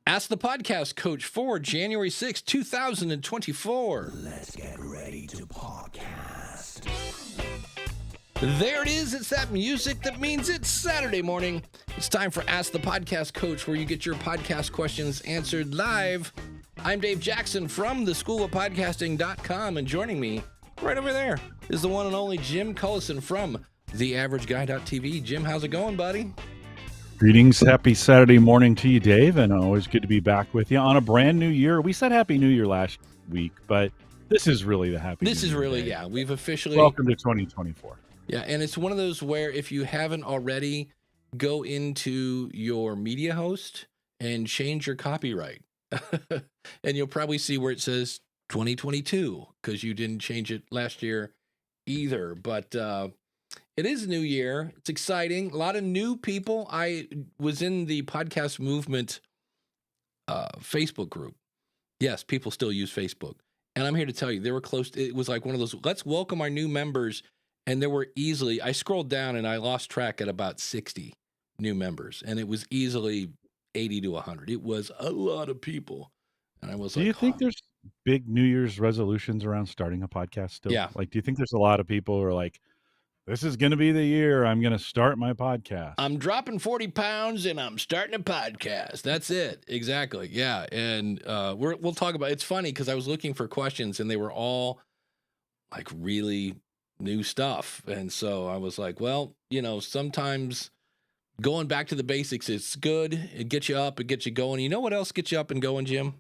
Ask the Podcast Coach for January 6, 2024. Let's get ready to podcast. There it is. It's that music that means it's Saturday morning. It's time for Ask the Podcast Coach, where you get your podcast questions answered live. I'm Dave Jackson from the School of Podcasting.com, and joining me right over there is the one and only Jim Cullison from TheAverageGuy.tv. Jim, how's it going, buddy? Greetings. Happy Saturday morning to you, Dave, and always good to be back with you on a brand new year. We said Happy New Year last week, but this is really the Happy New Year. This is really, yeah, we've officially... Welcome to 2024. Yeah, and it's one of those where if you haven't already, go into your media host and change your copyright. And you'll probably see where it says 2022, because you didn't change it last year either. But it is a new year. It's exciting. A lot of new people. I was in the podcast movement Facebook group. Yes, people still use Facebook. And I'm here to tell you, they were close. It was like one of those, let's welcome our new members. And there were easily, I scrolled down and I lost track at about 60 new members. And it was easily 80 to 100. It was a lot of people. And I was Do like, you think there's big New Year's resolutions around starting a podcast still? Yeah. Like, do you think there's a lot of people who are like, this is going to be the year I'm going to start my podcast? I'm dropping 40 pounds and I'm starting a podcast. That's it. Exactly. Yeah. And we'll talk about, it's funny because I was looking for questions and they were all like really new stuff. And so I was like, well, you know, sometimes going back to the basics, it's good. It gets you up, it gets you going. You know what else gets you up and going, Jim?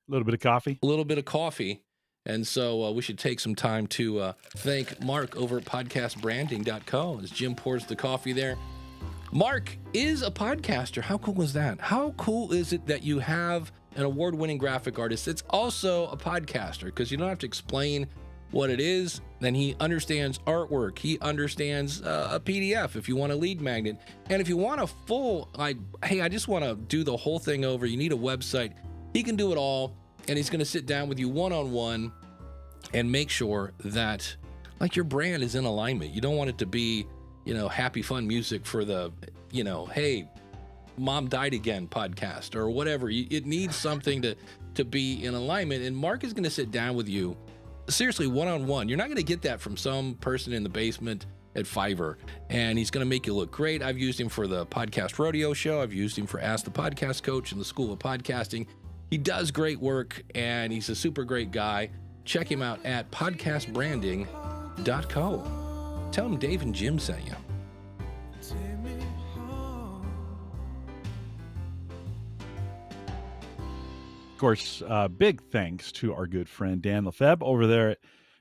A little bit of coffee? A little bit of coffee. And so we should take some time to thank Mark over at podcastbranding.co as Jim pours the coffee there. Mark is a podcaster. How cool is that? How cool is it that you have an award-winning graphic artist that's also a podcaster? Because you don't have to explain what it is. Then he understands artwork. He understands a PDF if you want a lead magnet. And if you want a full, like, hey, I just want to do the whole thing over, you need a website, he can do it all. And he's going to sit down with you one-on-one and make sure that, like, your brand is in alignment. You don't want it to be, you know, happy, fun music for the, you know, hey, mom died again podcast or whatever. It needs something to be in alignment. And Mark is going to sit down with you, seriously, one-on-one. You're not going to get that from some person in the basement at Fiverr. And he's going to make you look great. I've used him for the Podcast Rodeo Show. I've used him for Ask the Podcast Coach in the School of Podcasting. He does great work, and he's a super great guy. Check him out at podcastbranding.co. Tell him Dave and Jim sent you. Of course, big thanks to our good friend Dan Lefebvre over there at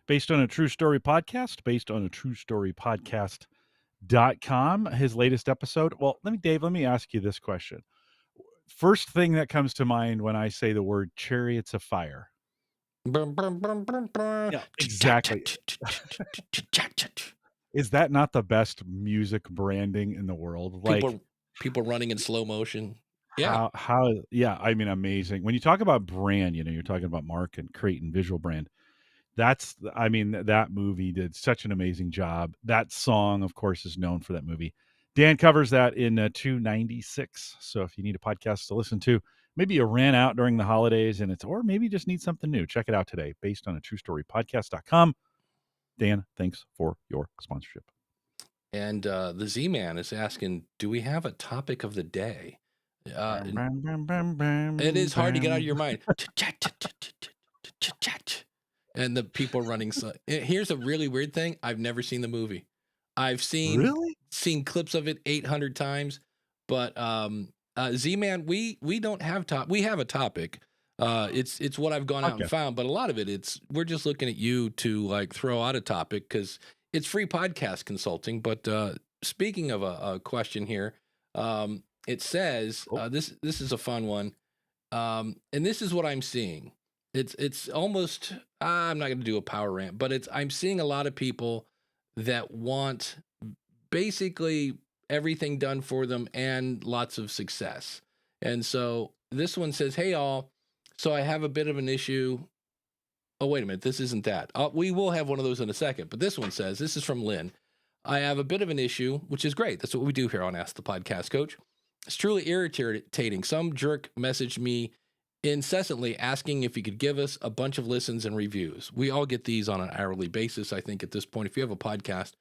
Based on a True Story Podcast, based on a True Story Podcast.com, his latest episode. Well, Dave, let me ask you this question. First thing that comes to mind when I say the word Chariots of Fire. Yeah, exactly. Is that not the best music branding in the world? Like people running in slow motion. Yeah. Yeah, I mean, amazing. When you talk about brand, you know, you're talking about mark and create and visual brand. That movie did such an amazing job. That song, of course, is known for that movie. Dan covers that in 296. So if you need a podcast to listen to, maybe you ran out during the holidays or maybe you just need something new, check it out today, based on a True Story Podcast.com. Dan, thanks for your sponsorship. And the Z-Man is asking, do we have a topic of the day? It is hard to get out of your mind. And the people running. Here's a really weird thing. I've never seen the movie. I've seen clips of it 800 times, but Z-Man, we don't have we have a topic. It's what I've gone out and found, but a lot of it, we're just looking at you to like throw out a topic because it's free podcast consulting. But speaking of a question here, it says this is a fun one, and this is what I'm seeing. It's almost I'm not going to do a power rant, but I'm seeing a lot of people that want basically everything done for them and lots of success. And so this one says, hey, all, so I have a bit of an issue. Oh, wait a minute. This isn't that. We will have one of those in a second. But this one says, this is from Lynn. I have a bit of an issue, which is great. That's what we do here on Ask the Podcast Coach. It's truly irritating. Some jerk messaged me incessantly asking if he could give us a bunch of listens and reviews. We all get these on an hourly basis, I think, at this point. If you have a podcast,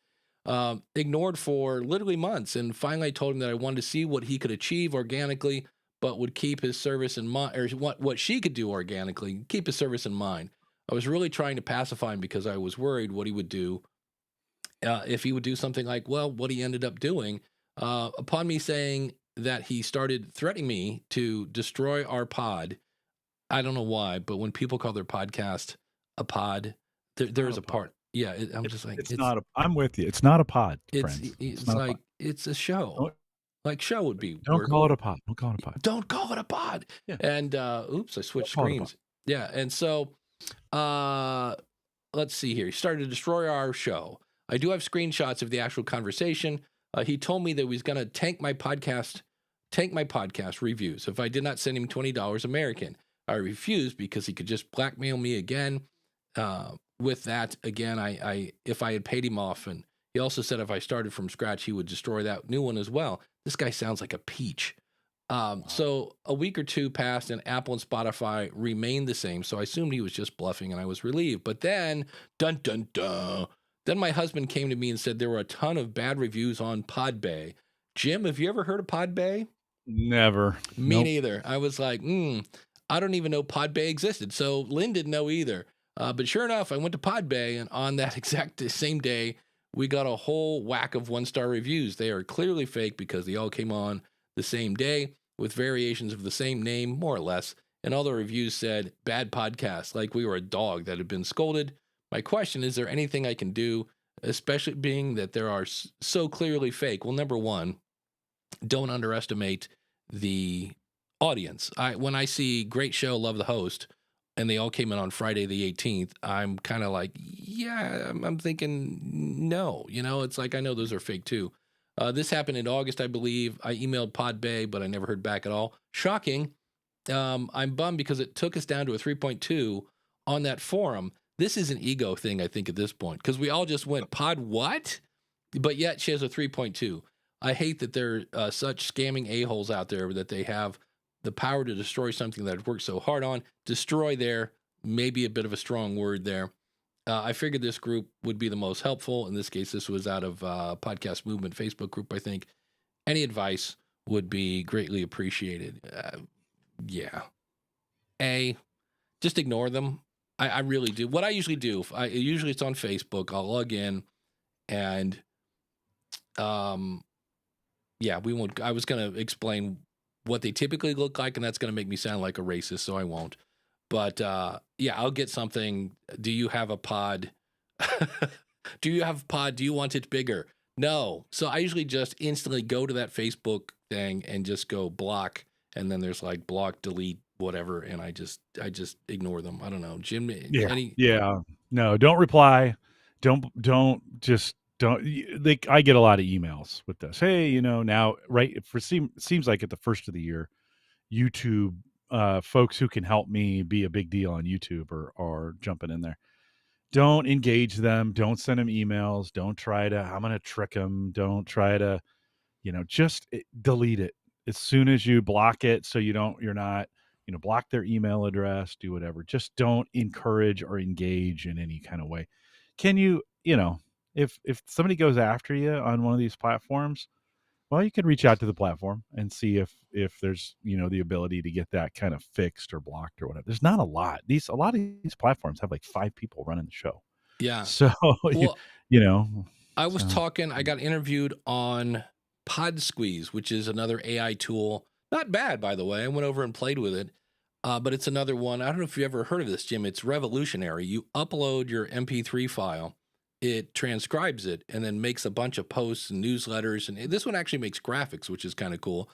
ignored for literally months. And finally, I told him that I wanted to see what he could achieve organically, but would keep his service in mind, or what she could do organically, keep his service in mind. I was really trying to pacify him because I was worried what he would do if he would do something like, well, what he ended up doing. Upon me saying that he started threatening me to destroy our pod. I don't know why, but when people call their podcast a pod, there's a part. Yeah, I'm just like, it's not. I'm with you. It's not a pod, friends. It's not like a pod. It's a show. Like show would be. Don't call it a pod. Don't call it a pod. Don't call it a pod. Yeah. And oops, I switched screens. Yeah, and so let's see here. He started to destroy our show. I do have screenshots of the actual conversation. He told me that he was going to tank my podcast reviews if I did not send him $20 American. I refused because he could just blackmail me again. With that, again, I if I had paid him off, and he also said if I started from scratch, he would destroy that new one as well. This guy sounds like a peach. So a week or two passed, and Apple and Spotify remained the same. So I assumed he was just bluffing, and I was relieved. But then, dun dun dun. Then my husband came to me and said there were a ton of bad reviews on Podbay. Jim, have you ever heard of Podbay? Never. Me neither. I was like, I don't even know Podbay existed. So Lynn didn't know either. But sure enough, I went to Podbay, and on that exact same day, we got a whole whack of 1-star reviews. They are clearly fake because they all came on the same day with variations of the same name, more or less. And all the reviews said, bad podcast, like we were a dog that had been scolded. My question, is there anything I can do, especially being that there are so clearly fake? Well, number one, don't underestimate the audience. When I see great show, love the host, and they all came in on Friday the 18th, I'm kind of like, yeah, I'm thinking, no. It's like, I know those are fake too. This happened in August, I believe. I emailed Podbay, but I never heard back at all. Shocking. I'm bummed because it took us down to a 3.2 on that forum. This is an ego thing, I think, at this point, because we all just went, pod what? But yet she has a 3.2. I hate that there are such scamming a-holes out there that they have the power to destroy something that I've worked so hard on. Destroy there, maybe a bit of a strong word there. I figured this group would be the most helpful. In this case, this was out of Podcast Movement Facebook group, I think. Any advice would be greatly appreciated. Yeah. Just ignore them. I really do. What I usually do, usually it's on Facebook. I'll log in and, we won't. I was going to explain what they typically look like, and that's going to make me sound like a racist, so I won't. But I'll get something. Do you have a pod? Do you have a pod? Do you want it bigger? No. So I usually just instantly go to that Facebook thing and just go block, and then there's like block, delete, whatever, and I just ignore them. I don't know, Jim. No, don't reply. Don't. I get a lot of emails with this. Hey, now, right? Seems like at the first of the year, YouTube folks who can help me be a big deal on YouTube are jumping in there. Don't engage them. Don't send them emails. Don't try to. I'm going to trick them. Don't try to. Just delete it as soon as you block it. So you're not. Block their email address. Do whatever. Just don't encourage or engage in any kind of way. Can you? If somebody goes after you on one of these platforms, well, you can reach out to the platform and see if there's, the ability to get that kind of fixed or blocked or whatever. There's not a lot. A lot of these platforms have like 5 people running the show. Yeah. So, I was talking, I got interviewed on PodSqueeze, which is another AI tool. Not bad, by the way. I went over and played with it. But it's another one. I don't know if you ever heard of this, Jim. It's revolutionary. You upload your MP3 file. It transcribes it and then makes a bunch of posts and newsletters. And this one actually makes graphics, which is kind of cool.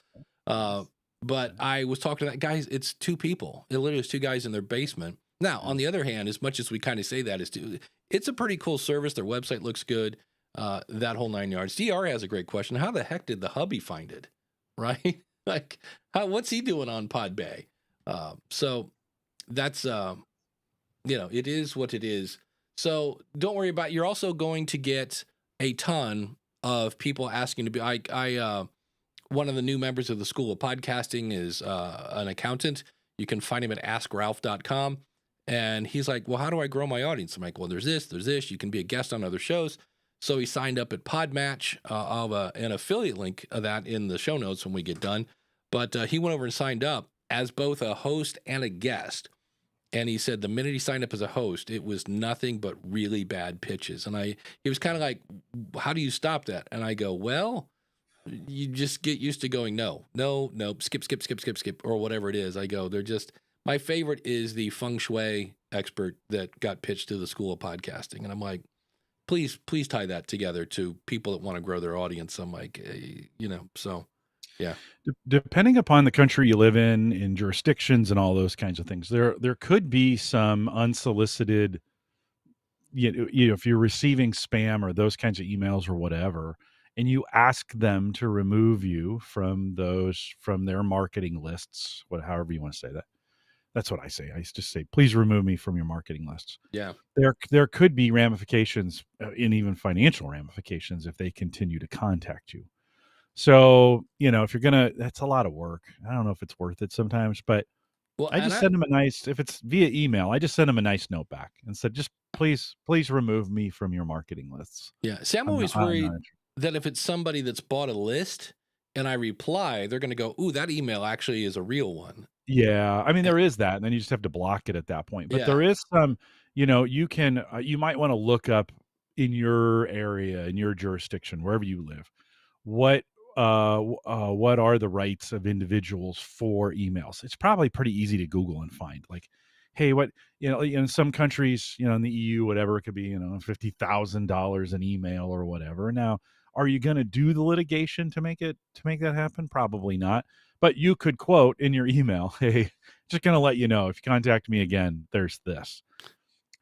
But I was talking to that guys. It's 2 people. It literally is 2 guys in their basement. Now, on the other hand, as much as we kind of say that, it's a pretty cool service. Their website looks good. That whole 9 yards. DR has a great question. How the heck did the hubby find it? Right? Like, what's he doing on Podbay? So that's, it is what it is. So don't worry about it. You're also going to get a ton of people asking to be, one of the new members of the School of Podcasting is an accountant. You can find him at askralph.com. And he's like, well, how do I grow my audience? I'm like, well, there's this. You can be a guest on other shows. So he signed up at Podmatch. I'll have an affiliate link of that in the show notes when we get done. But he went over and signed up as both a host and a guest. And he said the minute he signed up as a host, it was nothing but really bad pitches. And he was kind of like, how do you stop that? And I go, well, you just get used to going, no, skip, or whatever it is. I go, they're just, my favorite is the feng shui expert that got pitched to the School of Podcasting. And I'm like, please tie that together to people that want to grow their audience. I'm like, so yeah. Depending upon the country you live in jurisdictions and all those kinds of things, there could be some unsolicited, if you're receiving spam or those kinds of emails or whatever, and you ask them to remove you from their marketing lists, however you want to say that. That's what I say. I just say, please remove me from your marketing lists. Yeah. There could be ramifications, and even financial ramifications, if they continue to contact you. So, if you're that's a lot of work. I don't know if it's worth it sometimes, but I just send them if it's via email, I just send them a nice note back and said, just please remove me from your marketing lists. Yeah. See, I'm always worried that if it's somebody that's bought a list and I reply, they're going to go, ooh, that email actually is a real one. Yeah. I mean, there is that, and then you just have to block it at that point. But there is some, you can, you might want to look up in your area, in your jurisdiction, wherever you live, what are the rights of individuals for emails? It's probably pretty easy to Google and find, like, hey, what, in some countries, in the EU, whatever, it could be, $50,000 an email or whatever. Now, are you going to do the litigation to make that happen? Probably not. But you could quote in your email, hey, just going to let you know, if you contact me again, there's this.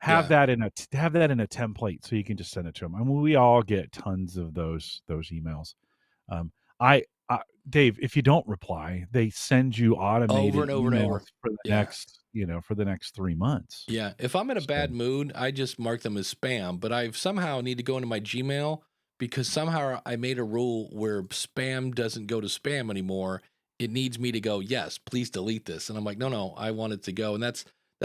Have that in a template so you can just send it to them. I mean, we all get tons of those emails. Dave, if you don't reply, they send you automated over and over for the next, for the next 3 months. Yeah. If I'm in a bad mood, I just mark them as spam, but I somehow need to go into my Gmail because somehow I made a rule where spam doesn't go to spam anymore. It needs me to go, yes, please delete this. And I'm like, no, I want it to go. And that's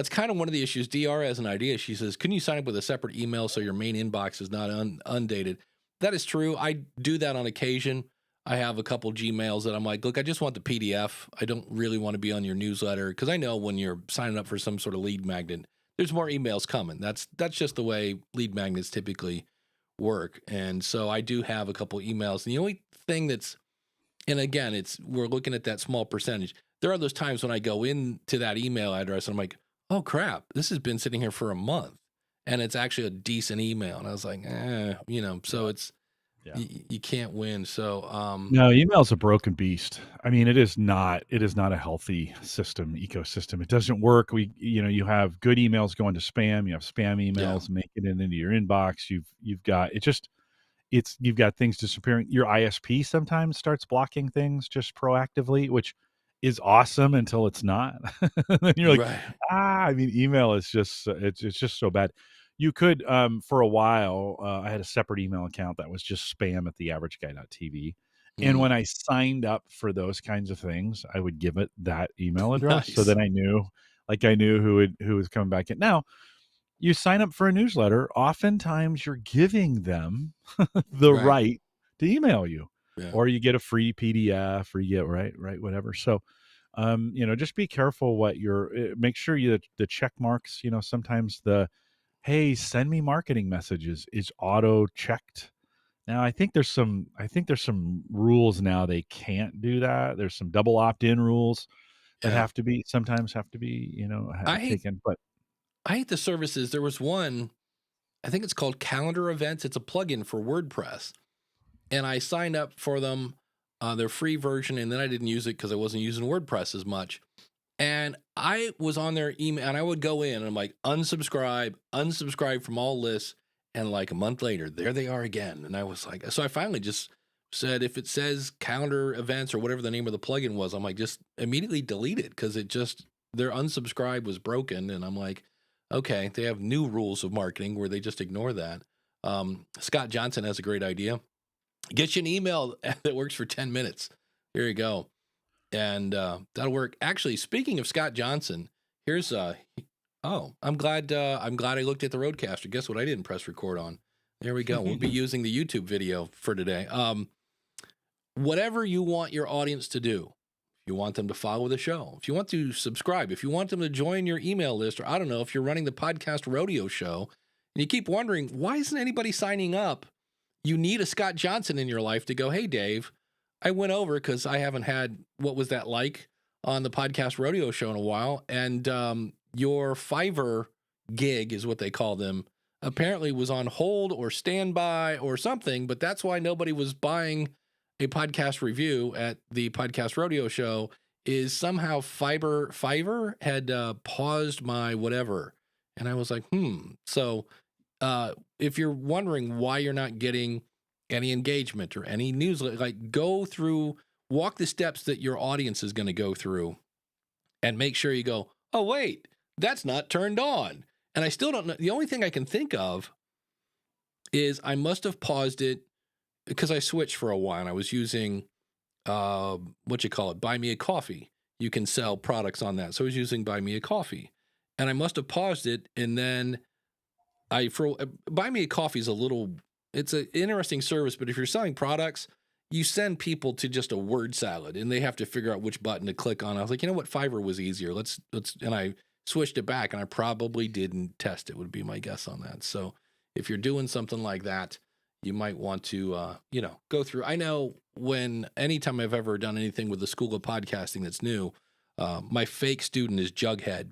kind of one of the issues. DR has an idea. She says, couldn't you sign up with a separate email so your main inbox is not undated? That is true. I do that on occasion. I have a couple Gmails that I'm like, look, I just want the PDF. I don't really want to be on your newsletter because I know when you're signing up for some sort of lead magnet, there's more emails coming. That's just the way lead magnets typically work. And so I do have a couple emails. And the only thing and again, we're looking at that small percentage. There are those times when I go into that email address and I'm like, oh crap, this has been sitting here for a month and it's actually a decent email. And I was like, so it's, you can't win. So, no, email's a broken beast. I mean, it is not a healthy ecosystem. It doesn't work. You have good emails going to spam. You have spam emails making it into your inbox. You've got things disappearing. Your ISP sometimes starts blocking things just proactively, which is awesome until it's not. And you're like, right. I mean, email is just, it's just so bad. You could, for a while, I had a separate email account that was just spam at theaverageguy.tv. And when I signed up for those kinds of things, I would give it that email address. Nice. So that I knew who was coming back in. Now, you sign up for a newsletter, oftentimes you're giving them the right to email you. Yeah. Or you get a free PDF, or you get right, whatever. So, just be careful make sure the check marks, sometimes hey, send me marketing messages is auto checked. Now, I think there's some rules now they can't do that. There's some double opt-in rules that sometimes have to be, taken. But I hate the services. There was one, I think it's called Calendar Events. It's a plugin for WordPress. And I signed up for them, their free version, and then I didn't use it because I wasn't using WordPress as much. And I was on their email, and I would go in, and I'm like, unsubscribe from all lists. And like a month later, there they are again. And I was like, so I finally just said, if it says Calendar Events or whatever the name of the plugin was, I'm like, just immediately delete it because their unsubscribe was broken. And I'm like, okay, they have new rules of marketing where they just ignore that. Scott Johnson has a great idea. Get you an email that works for 10 minutes. Here you go. And that'll work. Actually, speaking of Scott Johnson, here's I'm glad I looked at the Roadcaster. Guess what I didn't press record on? There we go. We'll be using the YouTube video for today. Whatever you want your audience to do, if you want them to follow the show, if you want to subscribe, if you want them to join your email list, or I don't know, if you're running the podcast rodeo show and you keep wondering, why isn't anybody signing up? You need a Scott Johnson in your life to go, hey, Dave, I went over because I haven't had What Was That Like on the podcast rodeo show in a while. And your Fiverr gig is what they call them, apparently was on hold or standby or something, but that's why nobody was buying a podcast review at the podcast rodeo show, is somehow Fiverr had paused my whatever. And I was like, So if you're wondering why you're not getting any engagement or any newsletter, like walk the steps that your audience is going to go through and make sure you go, oh, wait, that's not turned on. And I still don't know. The only thing I can think of is I must have paused it because I switched for a while and I was using, Buy Me a Coffee. You can sell products on that. So I was using Buy Me a Coffee and I must have paused it. And then Buy Me a Coffee is it's an interesting service, but if you're selling products, you send people to just a word salad and they have to figure out which button to click on. I was like, you know what? Fiverr was easier. And I switched it back and I probably didn't test it, would be my guess on that. So if you're doing something like that, you might want to, go through. I know anytime I've ever done anything with the School of Podcasting that's new, my fake student is Jughead.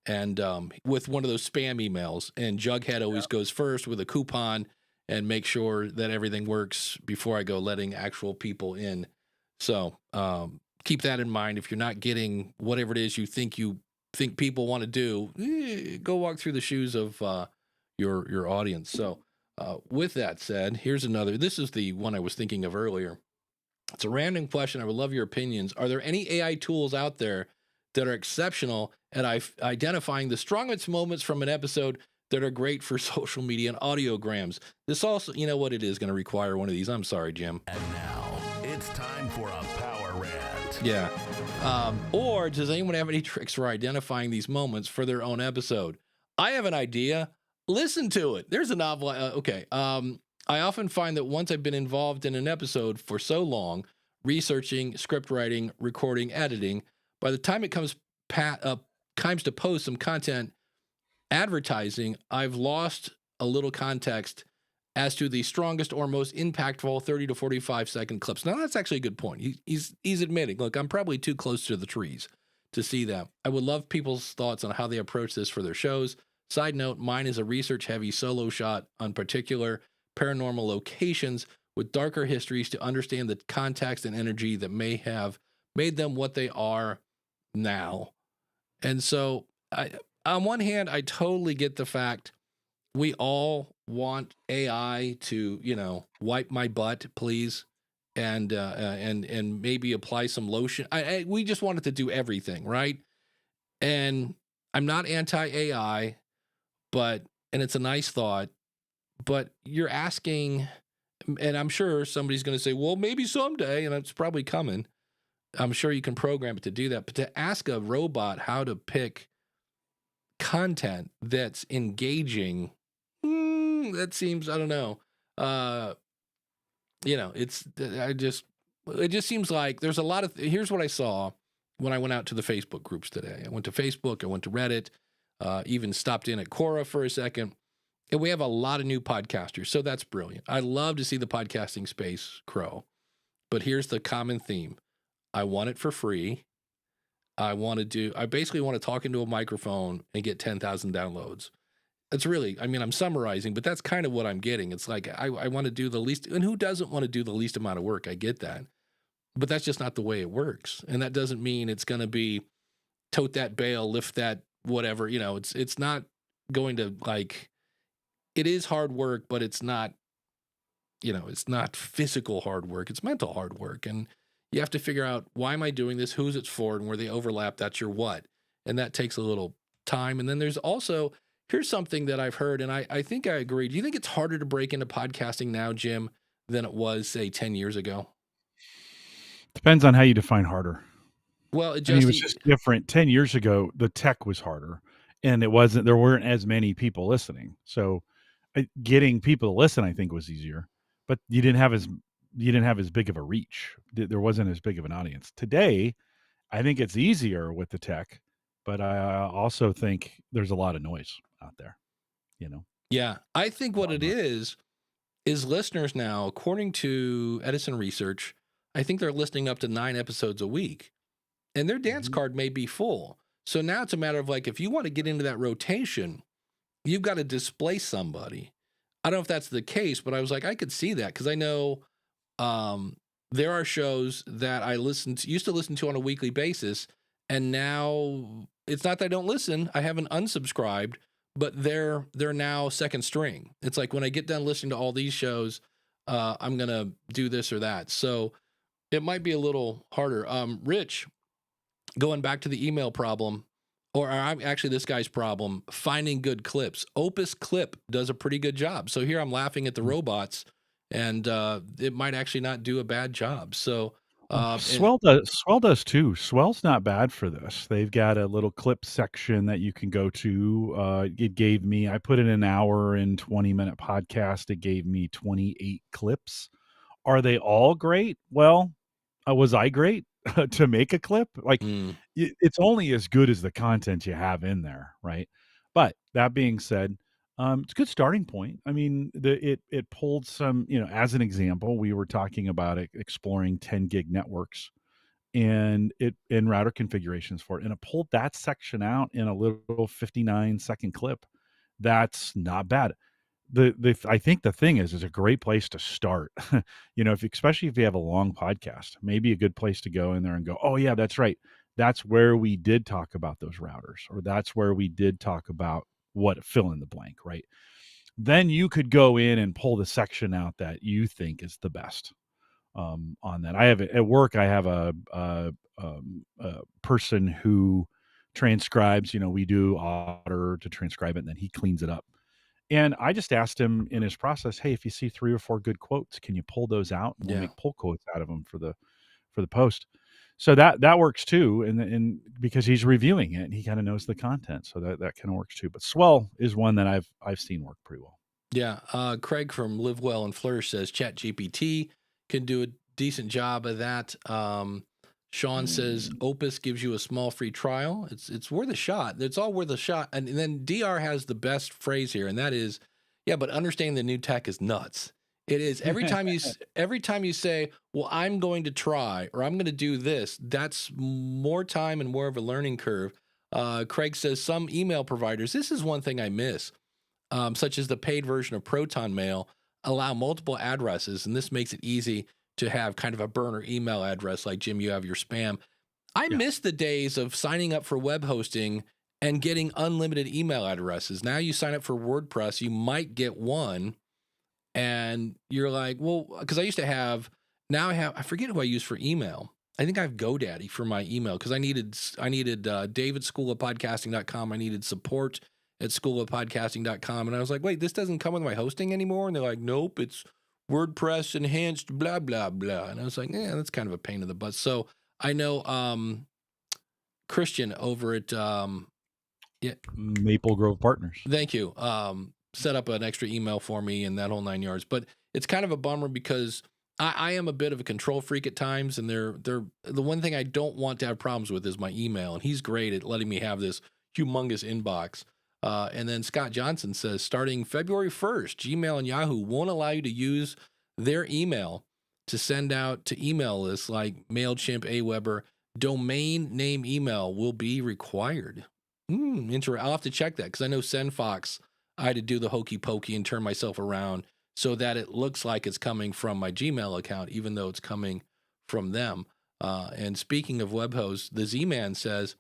And with one of those spam emails, and Jughead always goes first with a coupon and make sure that everything works before I go letting actual people in. So keep that in mind. If you're not getting whatever it is you think people want to do, go walk through the shoes of your audience. So with that said, here's another. This is the one I was thinking of earlier. It's a random question. I would love your opinions. Are there any AI tools out there that are exceptional at identifying the strongest moments from an episode that are great for social media and audiograms? This also, you know what, it is going to require one of these. I'm sorry, Jim. And now it's time for a power rant. Yeah. Or does anyone have any tricks for identifying these moments for their own episode? I have an idea. Listen to it. There's a novel. Okay. I often find that once I've been involved in an episode for so long, researching, script writing, recording, editing, by the time it comes times to post some content, advertising, I've lost a little context as to the strongest or most impactful 30 to 45 second clips. Now, that's actually a good point. He's admitting, look, I'm probably too close to the trees to see that. I would love people's thoughts on how they approach this for their shows. Side note, mine is a research-heavy solo shot on particular paranormal locations with darker histories to understand the context and energy that may have made them what they are now. And so on one hand, I totally get the fact we all want AI to, wipe my butt, please, and maybe apply some lotion. We just want it to do everything, right? And I'm not anti-AI, and it's a nice thought, but you're asking, and I'm sure somebody's going to say, well, maybe someday, and it's probably coming. I'm sure you can program it to do that, but to ask a robot how to pick content that's engaging, that seems, I don't know. It just seems like there's a lot of, here's what I saw when I went out to the Facebook groups today. I went to Facebook, I went to Reddit, even stopped in at Quora for a second. And we have a lot of new podcasters, so that's brilliant. I love to see the podcasting space grow. But here's the common theme. I want it for free. I basically want to talk into a microphone and get 10,000 downloads. That's really, I'm summarizing, but that's kind of what I'm getting. It's like, I want to do the least, and who doesn't want to do the least amount of work? I get that. But that's just not the way it works. And that doesn't mean it's going to be tote that bale, lift that whatever, it's not going to it is hard work, but it's not, it's not physical hard work. It's mental hard work. And you have to figure out, why am I doing this? Who's it's for? And where they overlap, that's your what. And that takes a little time. And then there's also, here's something that I've heard, and I think I agree. Do you think it's harder to break into podcasting now, Jim, than it was, say, 10 years ago? Depends on how you define harder. Well, I mean, it was just different. 10 years ago, the tech was harder, and there weren't as many people listening. So getting people to listen, I think, was easier, but you didn't have as big of a reach. There wasn't as big of an audience. Today, I think it's easier with the tech, but I also think there's a lot of noise out there, you know? Yeah. I think what it is listeners now, according to Edison Research, I think they're listening up to 9 episodes a week, and their dance card may be full. So now it's a matter of like, if you want to get into that rotation, you've got to displace somebody. I don't know if that's the case, but I was like, I could see that because I know there are shows that I used to listen to on a weekly basis, and now it's not that I don't listen. I haven't unsubscribed, but they're now second string. It's like when I get done listening to all these shows, I'm gonna do this or that. So it might be a little harder. Rich, going back to the email problem, or actually this guy's problem, finding good clips. Opus Clip does a pretty good job. So here I'm laughing at the robots, and it might actually not do a bad job. So Swell does too. Swell's not bad for this. They've got a little clip section that you can go to. I put in an hour and 20-minute podcast. It gave me 28 clips. Are they all great? Well, was I great to make a clip? Like, it's only as good as the content you have in there, right? But that being said, it's a good starting point. I mean, it pulled some, as an example, we were talking about exploring 10 gig networks and router configurations for it, and it pulled that section out in a little 59-second clip. That's not bad. I think the thing is a great place to start. Especially if you have a long podcast, maybe a good place to go in there and go, oh yeah, that's right. That's where we did talk about those routers, or that's where we did talk about what fill in the blank, right? Then you could go in and pull the section out that you think is the best on that. I have at work, I have a person who transcribes, we do order to transcribe it, and then he cleans it up. And I just asked him in his process, hey, if you see 3 or 4 good quotes, can you pull those out? And we'll make pull quotes out of them for the post. So that works too. And because he's reviewing it and he kind of knows the content. So that kind of works too. But Swell is one that I've seen work pretty well. Yeah. Craig from Live Well and Flourish says ChatGPT can do a decent job of that. Sean says Opus gives you a small free trial. It's worth a shot. It's all worth a shot. And then DR has the best phrase here, and that is, yeah, but understanding the new tech is nuts. It is. Every time you say, well, I'm going to try, or I'm going to do this, that's more time and more of a learning curve. Craig says some email providers, this is one thing I miss, such as the paid version of Proton Mail, allow multiple addresses, and this makes it easy to have kind of a burner email address like Jim, you have your spam. I miss the days of signing up for web hosting and getting unlimited email addresses. Now you sign up for WordPress, you might get one, and you're like, well, because I used to have, I forget who I use for email. I think I have GoDaddy for my email because I needed David schoolofpodcasting.com. I needed support at schoolofpodcasting.com. And I was like, wait, this doesn't come with my hosting anymore? And they're like, nope, it's WordPress enhanced, blah, blah, blah. And I was like, yeah, that's kind of a pain in the butt. So I know Christian over at Maple Grove Partners. Thank you. Set up an extra email for me and that whole 9 yards. But it's kind of a bummer because I am a bit of a control freak at times. And they're the one thing I don't want to have problems with is my email. And he's great at letting me have this humongous inbox. And then Scott Johnson says, starting February 1st, Gmail and Yahoo won't allow you to use their email to send out to email lists like MailChimp, Aweber. Domain name email will be required. I'll have to check that because I know SendFox, I had to do the hokey pokey and turn myself around so that it looks like it's coming from my Gmail account, even though it's coming from them. And speaking of web hosts, the Z-Man says,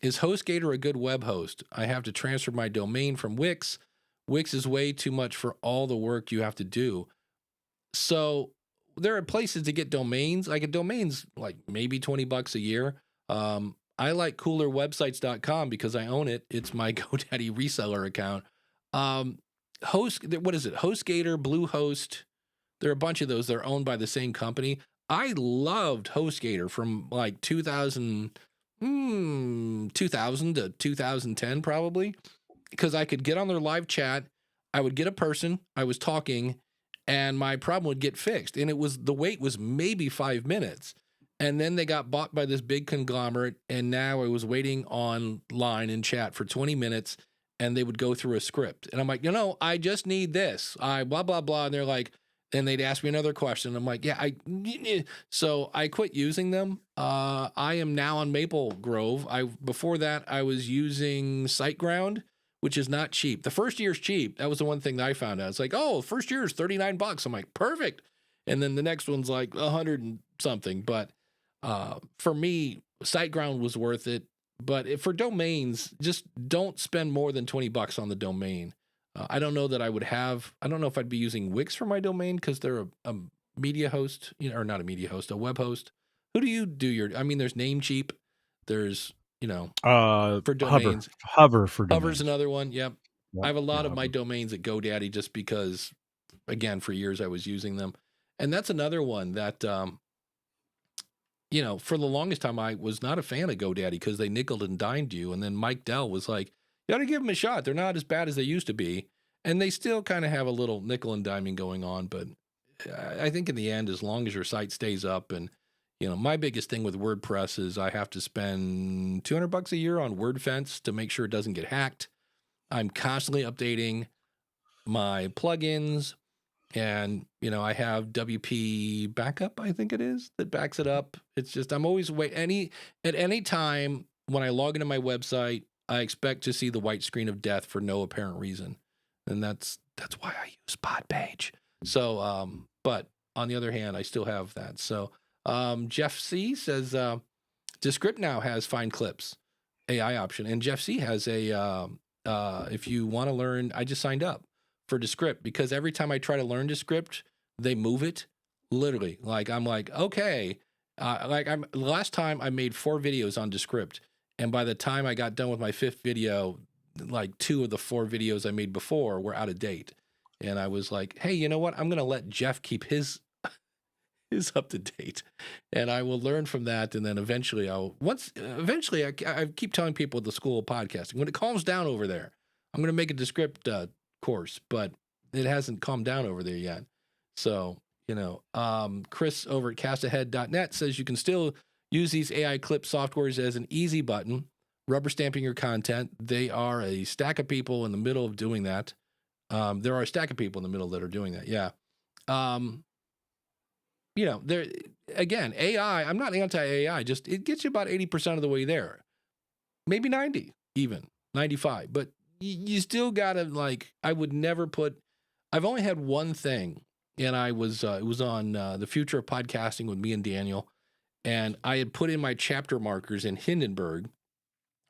is HostGator a good web host? I have to transfer my domain from Wix. Wix is way too much for all the work you have to do. So there are places to get domains. Like a domain's like maybe $20 a year. I like coolerwebsites.com because I own it. It's my GoDaddy reseller account. What is it? HostGator, Bluehost. There are a bunch of those. They're owned by the same company. I loved HostGator from like 2000 to 2010 probably, because I could get on their live chat. I would get a person, I was talking, and my problem would get fixed. And the wait was maybe 5 minutes. And then they got bought by this big conglomerate, and now I was waiting online in chat for 20 minutes, and they would go through a script. And I'm like, I just need this. I blah, blah, blah. And they're like, and they'd ask me another question. I'm like, so I quit using them. I am now on Maple Grove. Before that, I was using SiteGround, which is not cheap. The first year's cheap. That was the one thing that I found out. It's like, first year is $39. I'm like, perfect. And then the next one's like 100 and something. But for me, SiteGround was worth it. But for domains, just don't spend more than $20 on the domain. I don't know that I don't know if I'd be using Wix for my domain because they're a media host, or not a media host, a web host. Who do you do there's Namecheap. There's, for domains. Hover for domains. Hover's another one. Yep. I have a lot of my domains at GoDaddy just because, again, for years I was using them. And that's another one that, for the longest time, I was not a fan of GoDaddy because they nickel and dimed you. And then Mike Dell was like, you got to give them a shot. They're not as bad as they used to be. And they still kind of have a little nickel and diming going on. But I think in the end, as long as your site stays up, and, my biggest thing with WordPress is I have to spend $200 a year on WordFence to make sure it doesn't get hacked. I'm constantly updating my plugins. And, I have WP backup, I think it is, that backs it up. It's just, I'm always at any time when I log into my website, I expect to see the white screen of death for no apparent reason. And that's why I use Podbay. So, but on the other hand, I still have that. So, Jeff C says, Descript now has Find Clips AI option. And Jeff C has if you want to learn, I just signed up for Descript because every time I try to learn Descript, they move it literally. Like, I'm like, okay. Last time I made 4 videos on Descript. And by the time I got done with my 5th video, like 2 of the 4 videos I made before were out of date. And I was like, hey, you know what? I'm going to let Jeff keep his up to date, and I will learn from that. And then eventually I keep telling people at the School of Podcasting, when it calms down over there, I'm going to make a Descript course, but it hasn't calmed down over there yet. So, Chris over at castahead.net says you can still use these AI clip softwares as an easy button, rubber stamping your content. They are a stack of people in the middle of doing that. There are a stack of people in the middle that are doing that. Yeah. There again, AI, I'm not anti-AI, just it gets you about 80% of the way there. Maybe 90, even 95. But you still gotta, I've only had one thing, and it was on the Future of Podcasting with me and Daniel. And I had put in my chapter markers in Hindenburg,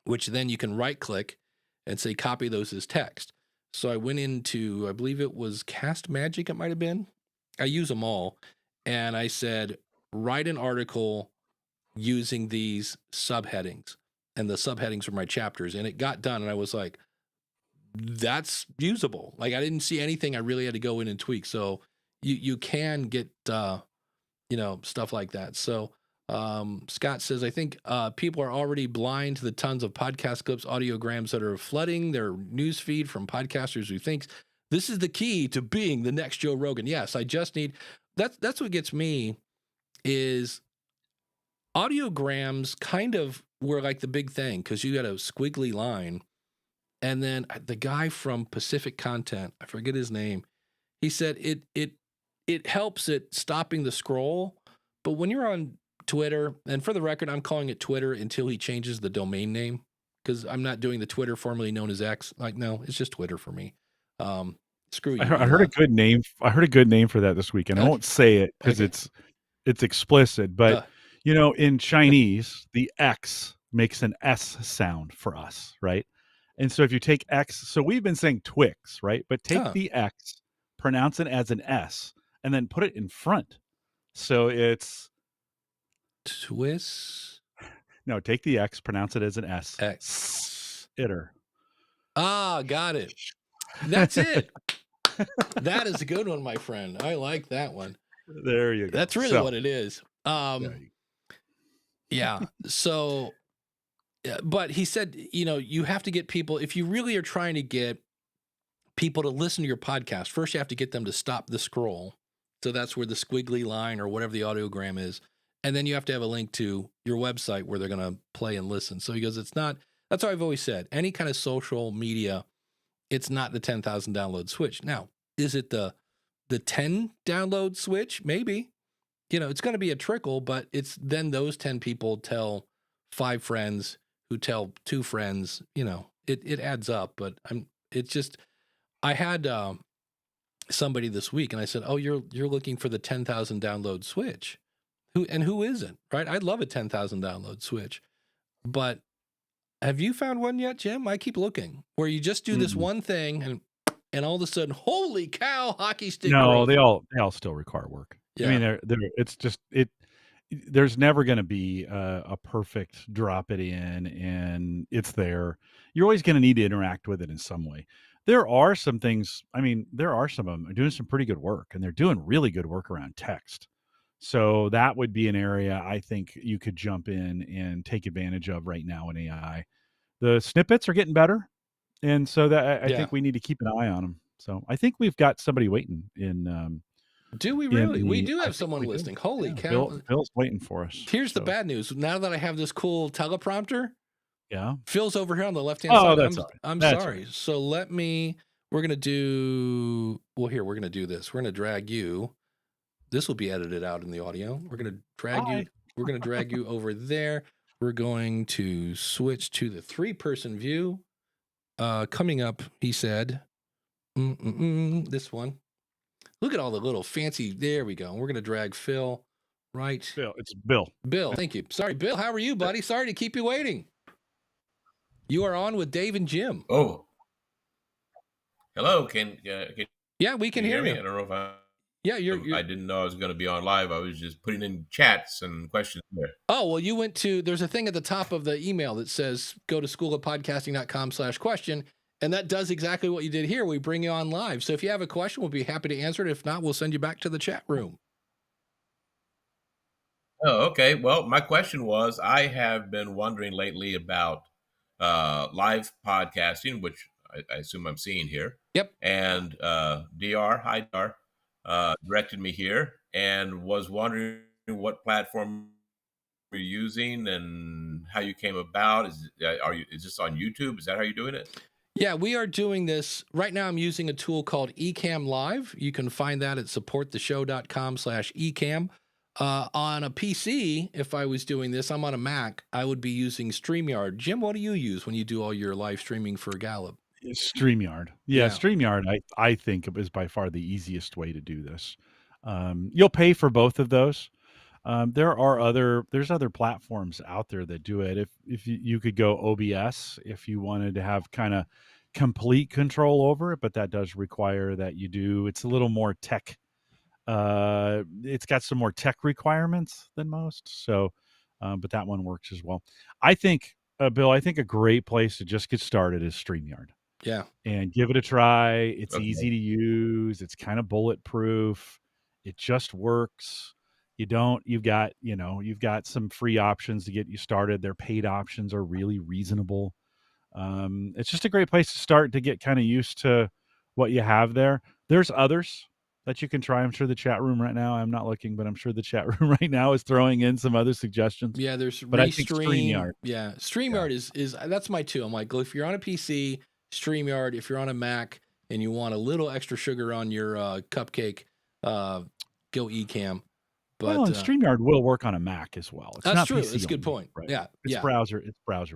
which then you can right click and say, copy those as text. So I went into, I believe it was Cast Magic, it might have been. I use them all. And I said, write an article using these subheadings. And the subheadings were my chapters. And it got done. And I was like, that's usable. I didn't see anything I really had to go in and tweak. So you can get, stuff like that. So Scott says, I think people are already blind to the tons of podcast clips, audiograms that are flooding their news feed from podcasters who think this is the key to being the next Joe Rogan. Yes, I just need... That's what gets me is audiograms kind of were like the big thing because you got a squiggly line. And then the guy from Pacific Content, I forget his name, he said it helps at stopping the scroll. But when you're on Twitter, and for the record, I'm calling it Twitter until he changes the domain name because I'm not doing the Twitter formerly known as X. No, it's just Twitter for me. Screw you. I heard a good name. I heard a good name for that this weekend. I won't say it because it's explicit, but in Chinese, the X makes an S sound for us, right? And so if you take X, so we've been saying Twix, right? But take the X, pronounce it as an S, and then put it in front. So it's Twist. No, take the X, pronounce it as an S. X. Itter. Ah, got it. That's it. That is a good one, my friend. I like that one. There you go. That's really what it is. Yeah. So, but he said, you have to get people, if you really are trying to get people to listen to your podcast, first you have to get them to stop the scroll. So that's where the squiggly line or whatever the audiogram is. And then you have to have a link to your website where they're going to play and listen. So he goes, that's what I've always said. Any kind of social media, it's not the 10,000 download switch. Now, is it the 10 download switch? Maybe. It's going to be a trickle, but it's then those 10 people tell 5 friends who tell 2 friends, it adds up. But I had somebody this week and I said, oh, you're looking for the 10,000 download switch. Who isn't, right? I'd love a 10,000 download switch, but have you found one yet, Jim? I keep looking where you just do this one thing and all of a sudden, holy cow, hockey stick. No, growth. they all still require work. Yeah. I mean, it's just there's never going to be a perfect drop it in and it's there. You're always going to need to interact with it in some way. There are some things. I mean, there are some of them doing some pretty good work, and they're doing really good work around text. So that would be an area I think you could jump in and take advantage of right now in AI. The snippets are getting better, and so that I think we need to keep an eye on them. So I think we've got somebody waiting in. Do we really? We do have someone listening. Holy cow! Phil's waiting for us. Here's the bad news. Now that I have this cool teleprompter, Phil's over here on the left hand side. That's all right. I'm sorry. Right. So we're gonna do. Well, here we're gonna do this. We're gonna drag you. This will be edited out in the audio. We're going to drag you. We're going to drag you over there. We're going to switch to the 3-person view. Coming up, he said, this one. Look at all the little fancy. There we go. We're going to drag Phil right. Phil, it's Bill. Bill, thank you. Sorry, Bill. How are you, buddy? Sorry to keep you waiting. You are on with Dave and Jim. Oh, hello. Yeah, we can hear me. you. I don't know if I I didn't know I was going to be on live. I was just putting in chats and questions there. Oh, well, you went to, there's a thing at the top of the email that says, go to schoolofpodcasting.com/question. And that does exactly what you did here. We bring you on live. So if you have a question, we'll be happy to answer it. If not, we'll send you back to the chat room. Oh, okay. Well, my question was, I have been wondering lately about live podcasting, which I assume I'm seeing here. Yep. And hi, DR. Directed me here and was wondering what platform you're using and how you came about. Is this on YouTube? Is that how you're doing it? Yeah, we are doing this right now. I'm using a tool called Ecamm Live. You can find that at supporttheshow.com/ecamm. On a PC, if I was doing this, I'm on a Mac, I would be using StreamYard. Jim, what do you use when you do all your live streaming for Gallup? StreamYard. Yeah, StreamYard, I think is by far the easiest way to do this. You'll pay for both of those. There's other platforms out there that do it. If you could go OBS if you wanted to have kind of complete control over it, but that does require that you do. It's a little more tech. It's got some more tech requirements than most. So, but that one works as well. I think, Bill, a great place to just get started is StreamYard. Yeah. And give it a try. It's easy to use. It's kind of bulletproof. It just works. You've got some free options to get you started. Their paid options are really reasonable. It's just a great place to start to get kind of used to what you have there. There's others that you can try. I'm sure the chat room right now, I'm not looking, but I'm sure the chat room right now is throwing in some other suggestions. Yeah, there's but I think StreamYard. Yeah, StreamYard is that's my two. I'm like, if you're on a PC, StreamYard. If you're on a Mac and you want a little extra sugar on your cupcake, go Ecamm. But StreamYard will work on a Mac as well. It's that's not true. PC That's a good only, point. right? Yeah, it's browser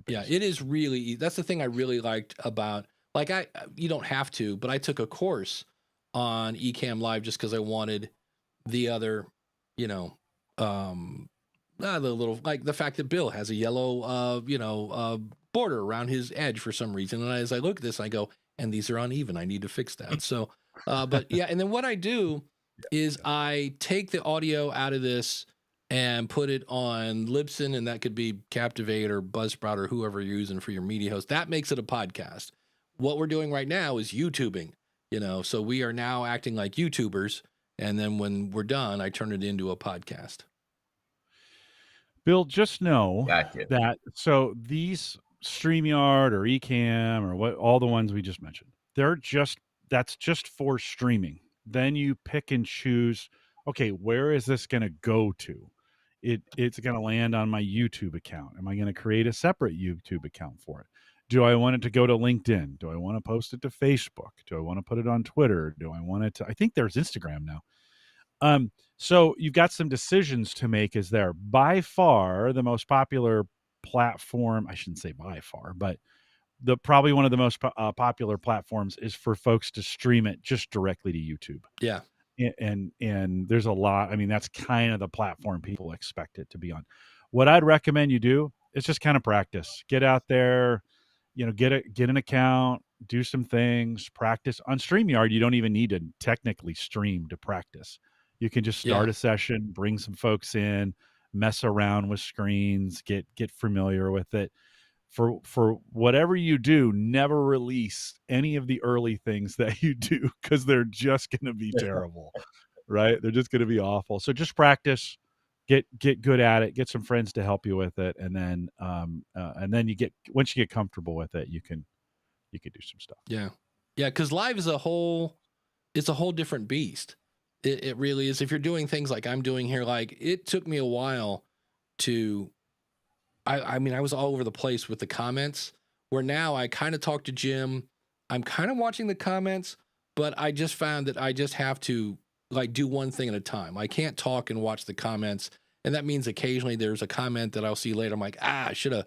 based. Yeah, it is really. That's the thing I really liked about. Like you don't have to, but I took a course on Ecamm Live just because I wanted the other, the little, like the fact that Bill has a yellow, border around his edge for some reason. And as I look at this, I go, and these are uneven. I need to fix that. So, but yeah. And then what I do is I take the audio out of this and put it on Libsyn, and that could be Captivate or Buzzsprout or whoever you're using for your media host. That makes it a podcast. What we're doing right now is YouTubing, so we are now acting like YouTubers. And then when we're done, I turn it into a podcast. Bill, just know Gotcha. that so these StreamYard or Ecamm or what all the ones we just mentioned, that's just for streaming. Then you pick and choose, okay, where is this going to go to? It's going to land on my YouTube account. Am I going to create a separate YouTube account for it? Do I want it to go to LinkedIn? Do I want to post it to Facebook? Do I want to put it on Twitter? Do I want it to I think there's Instagram now. So you've got some decisions to make. Is there by far the most popular platform? I shouldn't say by far, but the probably one of the most popular platforms is for folks to stream it just directly to YouTube. Yeah. And there's a lot. I mean, that's kind of the platform people expect it to be on. What I'd recommend you do is just kind of practice. Get out there, get an account, do some things, practice on StreamYard. You don't even need to technically stream to practice. You can just start a session, bring some folks in, mess around with screens, get familiar with it. For whatever you do, never release any of the early things that you do because they're just going to be terrible, right? They're just going to be awful. So just practice, get good at it, get some friends to help you with it, and then once you get comfortable with it, you can do some stuff. Yeah, because live is it's a whole different beast. It really is. If you're doing things like I'm doing here, like it took me a while to. I mean, I was all over the place with the comments, where now I kind of talk to Jim. I'm kind of watching the comments, but I just found that I just have to like do one thing at a time. I can't talk and watch the comments. And that means occasionally there's a comment that I'll see later. I'm like, I should have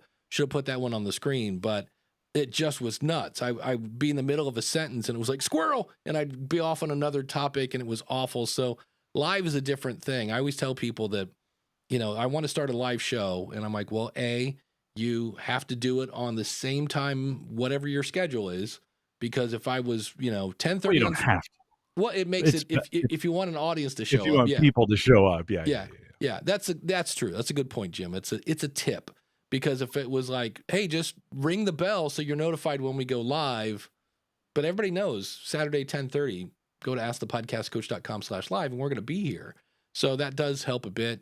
put that one on the screen, but it just was nuts. I'd be in the middle of a sentence and it was like squirrel, and I'd be off on another topic and it was awful. So live is a different thing. I always tell people that, I want to start a live show, and I'm like, well, you have to do it on the same time, whatever your schedule is, because if I was, 10:30, well, you don't have to. Well, it makes if you want an audience to show up, if you want people to show up, yeah. That's true. That's a good point, Jim. It's a tip, because if it was like, hey, just ring the bell so you're notified when we go live, but everybody knows Saturday 10:30, go to askthepodcastcoach.com/live, and we're going to be here. So that does help a bit.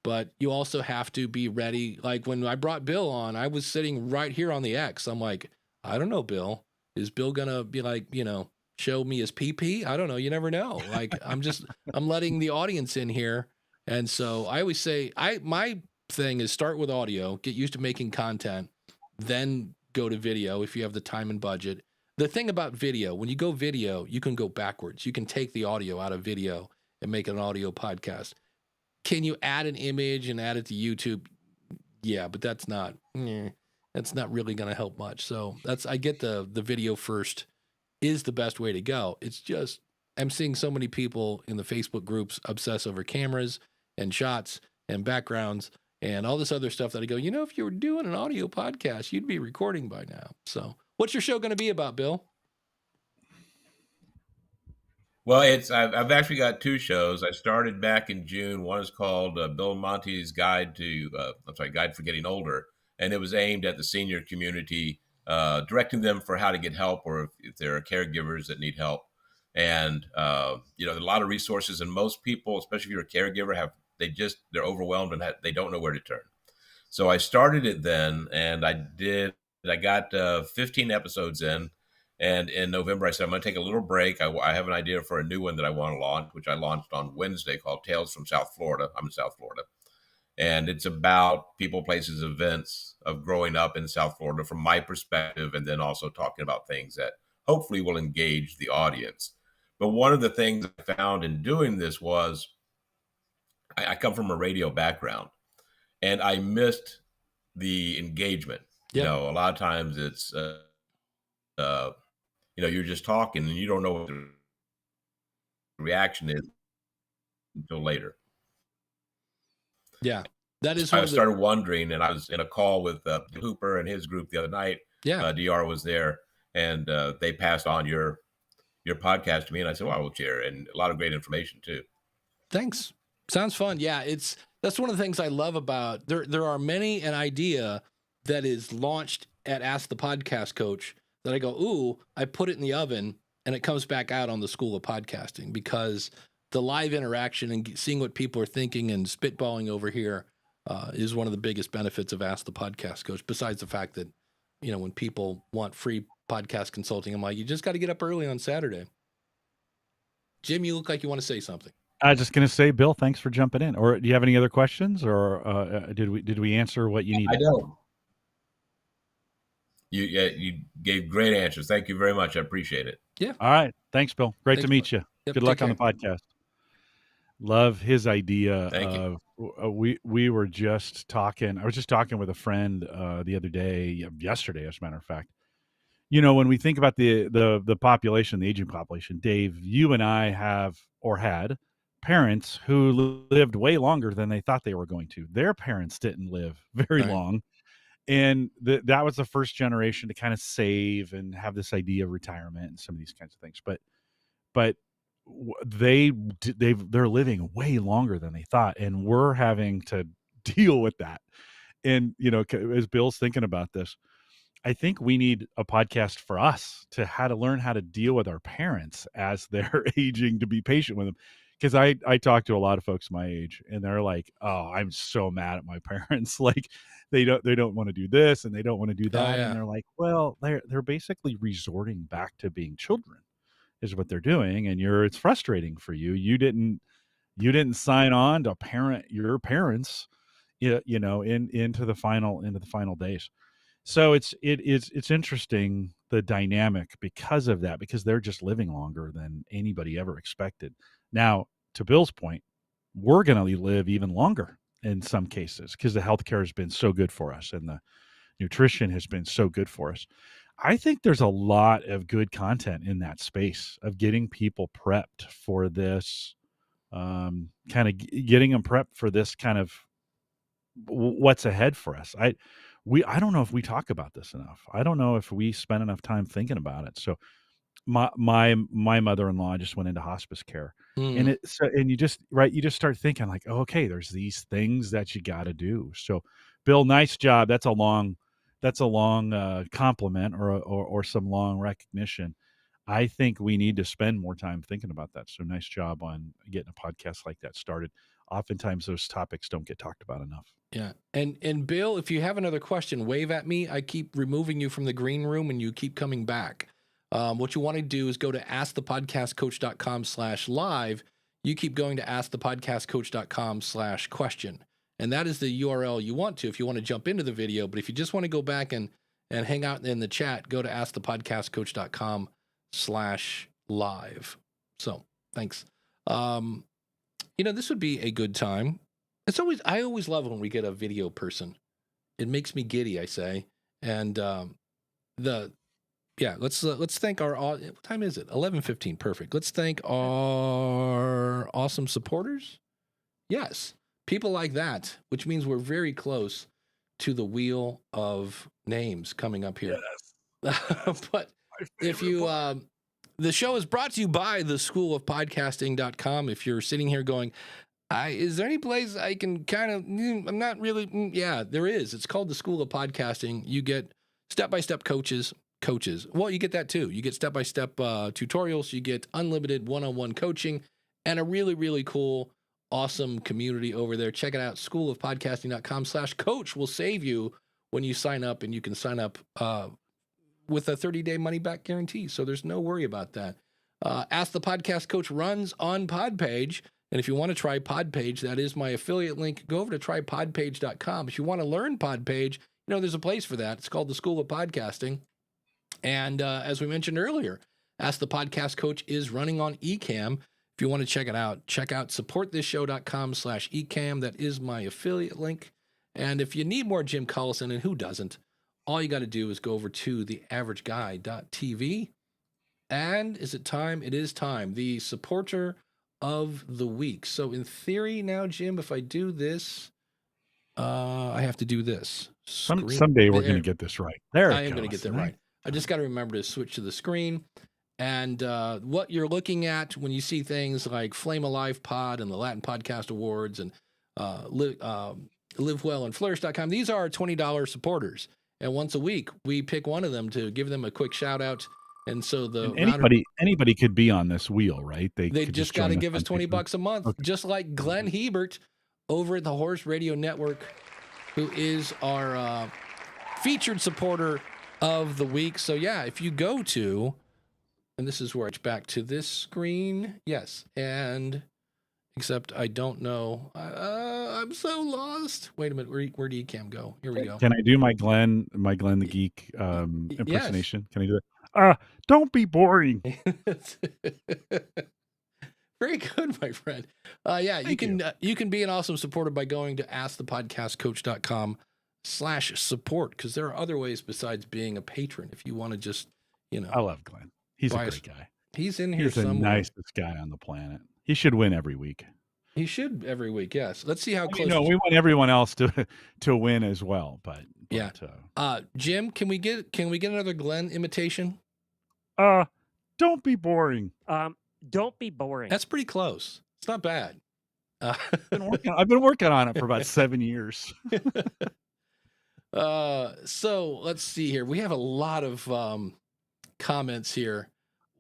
But you also have to be ready. Like when I brought Bill on, I was sitting right here on the X. I'm like, I don't know, Bill. Is Bill going to be like, show me his PP? I don't know. You never know. Like I'm letting the audience in here. And so I always say, my thing is start with audio, get used to making content, then go to video if you have the time and budget. The thing about video, when you go video, you can go backwards. You can take the audio out of video and make an audio podcast. Can you add an image and add it to YouTube? Yeah, but that's not really going to help much. So I get the video first is the best way to go. It's just, I'm seeing so many people in the Facebook groups obsess over cameras and shots and backgrounds and all this other stuff that I go, if you were doing an audio podcast, you'd be recording by now. So what's your show going to be about, Bill? Well, I've actually got two shows. I started back in June. One is called Bill Monty's Guide for Getting Older, and it was aimed at the senior community, directing them for how to get help, or if there are caregivers that need help. And there are a lot of resources, and most people, especially if you're a caregiver, they're overwhelmed and they don't know where to turn. So I started it then, and I got 15 episodes in. And in November, I said, I'm going to take a little break. I have an idea for a new one that I want to launch, which I launched on Wednesday, called Tales from South Florida. I'm in South Florida. And it's about people, places, events of growing up in South Florida from my perspective, and then also talking about things that hopefully will engage the audience. But one of the things I found in doing this was I come from a radio background, and I missed the engagement. Yep. A lot of times it's you're just talking and you don't know what the reaction is until later. Yeah, that is. I started wondering, and I was in a call with Hooper and his group the other night. Yeah, DR was there, and they passed on your podcast to me, and I said, "Well, I will share," and a lot of great information too. Thanks. Sounds fun. Yeah, that's one of the things I love about there are many an idea that is launched at Ask the Podcast Coach that I go, ooh, I put it in the oven and it comes back out on the School of Podcasting, because the live interaction and seeing what people are thinking and spitballing over here, is one of the biggest benefits of Ask the Podcast Coach, besides the fact that, when people want free podcast consulting, I'm like, you just got to get up early on Saturday. Jim, you look like you want to say something. I was just going to say, Bill, thanks for jumping in. Or do you have any other questions, or did we answer what you needed? I don't. You gave great answers. Thank you very much. I appreciate it. Yeah. All right. Thanks, Bill. Great to meet you. Yep, good luck on the podcast. Love his idea. Thank you. We were just talking. I was just talking with a friend the other day, yesterday, as a matter of fact. When we think about the population, the aging population, Dave, you and I have or had parents who lived way longer than they thought they were going to. Their parents didn't live very long. And that was the first generation to kind of save and have this idea of retirement and some of these kinds of things. But they're living way longer than they thought, and we're having to deal with that. And as Bill's thinking about this, I think we need a podcast for us to learn how to deal with our parents as they're aging, to be patient with them. Because I talk to a lot of folks my age, and they're like, "Oh, I'm so mad at my parents. Like, they don't want to do this and they don't want to do that." And they're like, "Well, they're basically resorting back to being children, is what they're doing, and it's frustrating for you. You didn't sign on to parent your parents, into the final days." So it's interesting, the dynamic, because of that, because they're just living longer than anybody ever expected. Now, to Bill's point, we're going to live even longer in some cases because the healthcare has been so good for us and the nutrition has been so good for us. I think there's a lot of good content in that space of getting people prepped for this, kind of getting them prepped for this kind of what's ahead for us. I don't know if we talk about this enough. I don't know if we spend enough time thinking about it. So my mother-in-law just went into hospice care, and you just start thinking like, oh, okay, there's these things that you got to do. So Bill, nice job. That's a long compliment or some long recognition. I think we need to spend more time thinking about that. So nice job on getting a podcast like that started. Oftentimes those topics don't get talked about enough. Yeah. And Bill, if you have another question, wave at me. I keep removing you from the green room and you keep coming back. What you want to do is go to askthepodcastcoach.com/live. You keep going to askthepodcastcoach.com/question. And that is the URL you want to, if you want to jump into the video. But if you just want to go back and hang out in the chat, go to askthepodcastcoach.com/live. So thanks. This would be a good time. I always love when we get a video person. It makes me giddy, I say. And let's thank our, what time is it? 11:15. Perfect. Let's thank our awesome supporters. Yes, people like that, which means we're very close to the wheel of names coming up here. Yes. But if you, the show is brought to you by the schoolofpodcasting.com. If you're sitting here going, is there any place I can kind of, I'm not really, yeah, there is. It's called the School of Podcasting. You get step-by-step coaches. Well, you get that too. You get step-by-step tutorials. You get unlimited one-on-one coaching and a really, really cool, awesome community over there. Check it out. Schoolofpodcasting.com/coach will save you when you sign up, and you can sign up with a 30-day money-back guarantee. So there's no worry about that. Ask the Podcast Coach runs on Podpage. And if you want to try Podpage, that is my affiliate link. Go over to trypodpage.com. If you want to learn Podpage, there's a place for that. It's called the School of Podcasting. And as we mentioned earlier, Ask the Podcast Coach is running on Ecamm. If you want to check it out, check out supportthisShow.com/Ecamm. That is my affiliate link. And if you need more Jim Collison, and who doesn't, all you got to do is go over to theaverageguy.tv. And is it time? It is time. The supporter of the week. So in theory now, Jim, if I do this, I have to do this. Someday we're going to get this right. I am going to get that right. I just got to remember to switch to the screen. And what you're looking at when you see things like Flame Alive Pod and the Latin Podcast Awards and Live Well and Flourish.com, these are our $20 supporters. And once a week, we pick one of them to give them a quick shout out. And so anybody could be on this wheel, right? They just got to give us $20 a month, just like Glenn Hebert over at the Horse Radio Network, who is our featured supporter of the week. So yeah, if you go to, and this is where it's back to this screen. Yes, and except I don't know. I'm so lost. Wait a minute. Where did Ecamm go? Here we go. Can I do my Glenn the Geek impersonation? Can I do it? Don't be boring. Very good, my friend. Yeah, you can be an awesome supporter by going to askthepodcastcoach.com/support, because there are other ways besides being a patron. If you want to just, I love Glenn. He's a great guy. He's in here He's somewhere. the nicest guy on the planet. He should win every week. He should every week. Yes. Let's see how close. We want everyone else to win as well, but yeah. Jim, can we get another Glenn imitation? Don't be boring. Don't be boring. That's pretty close. It's not bad. I've been working on it for about 7 years. So let's see here. We have a lot of comments here.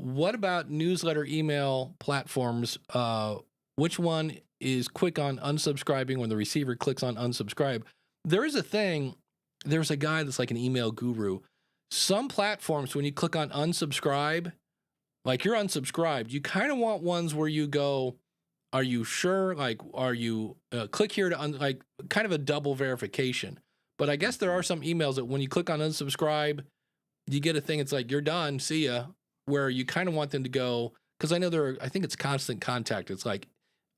What about newsletter email platforms? Which one is quick on unsubscribing when the receiver clicks on unsubscribe? There is a thing. There's a guy that's like an email guru. Some platforms, when you click on unsubscribe, like you're unsubscribed, you kind of want ones where you go, are you sure? Like, are you click here to like kind of a double verification. But I guess there are some emails that when you click on unsubscribe, you get a thing. It's like, you're done. See ya. Where you kind of want them to go. Cause I know I think it's constant contact. It's like,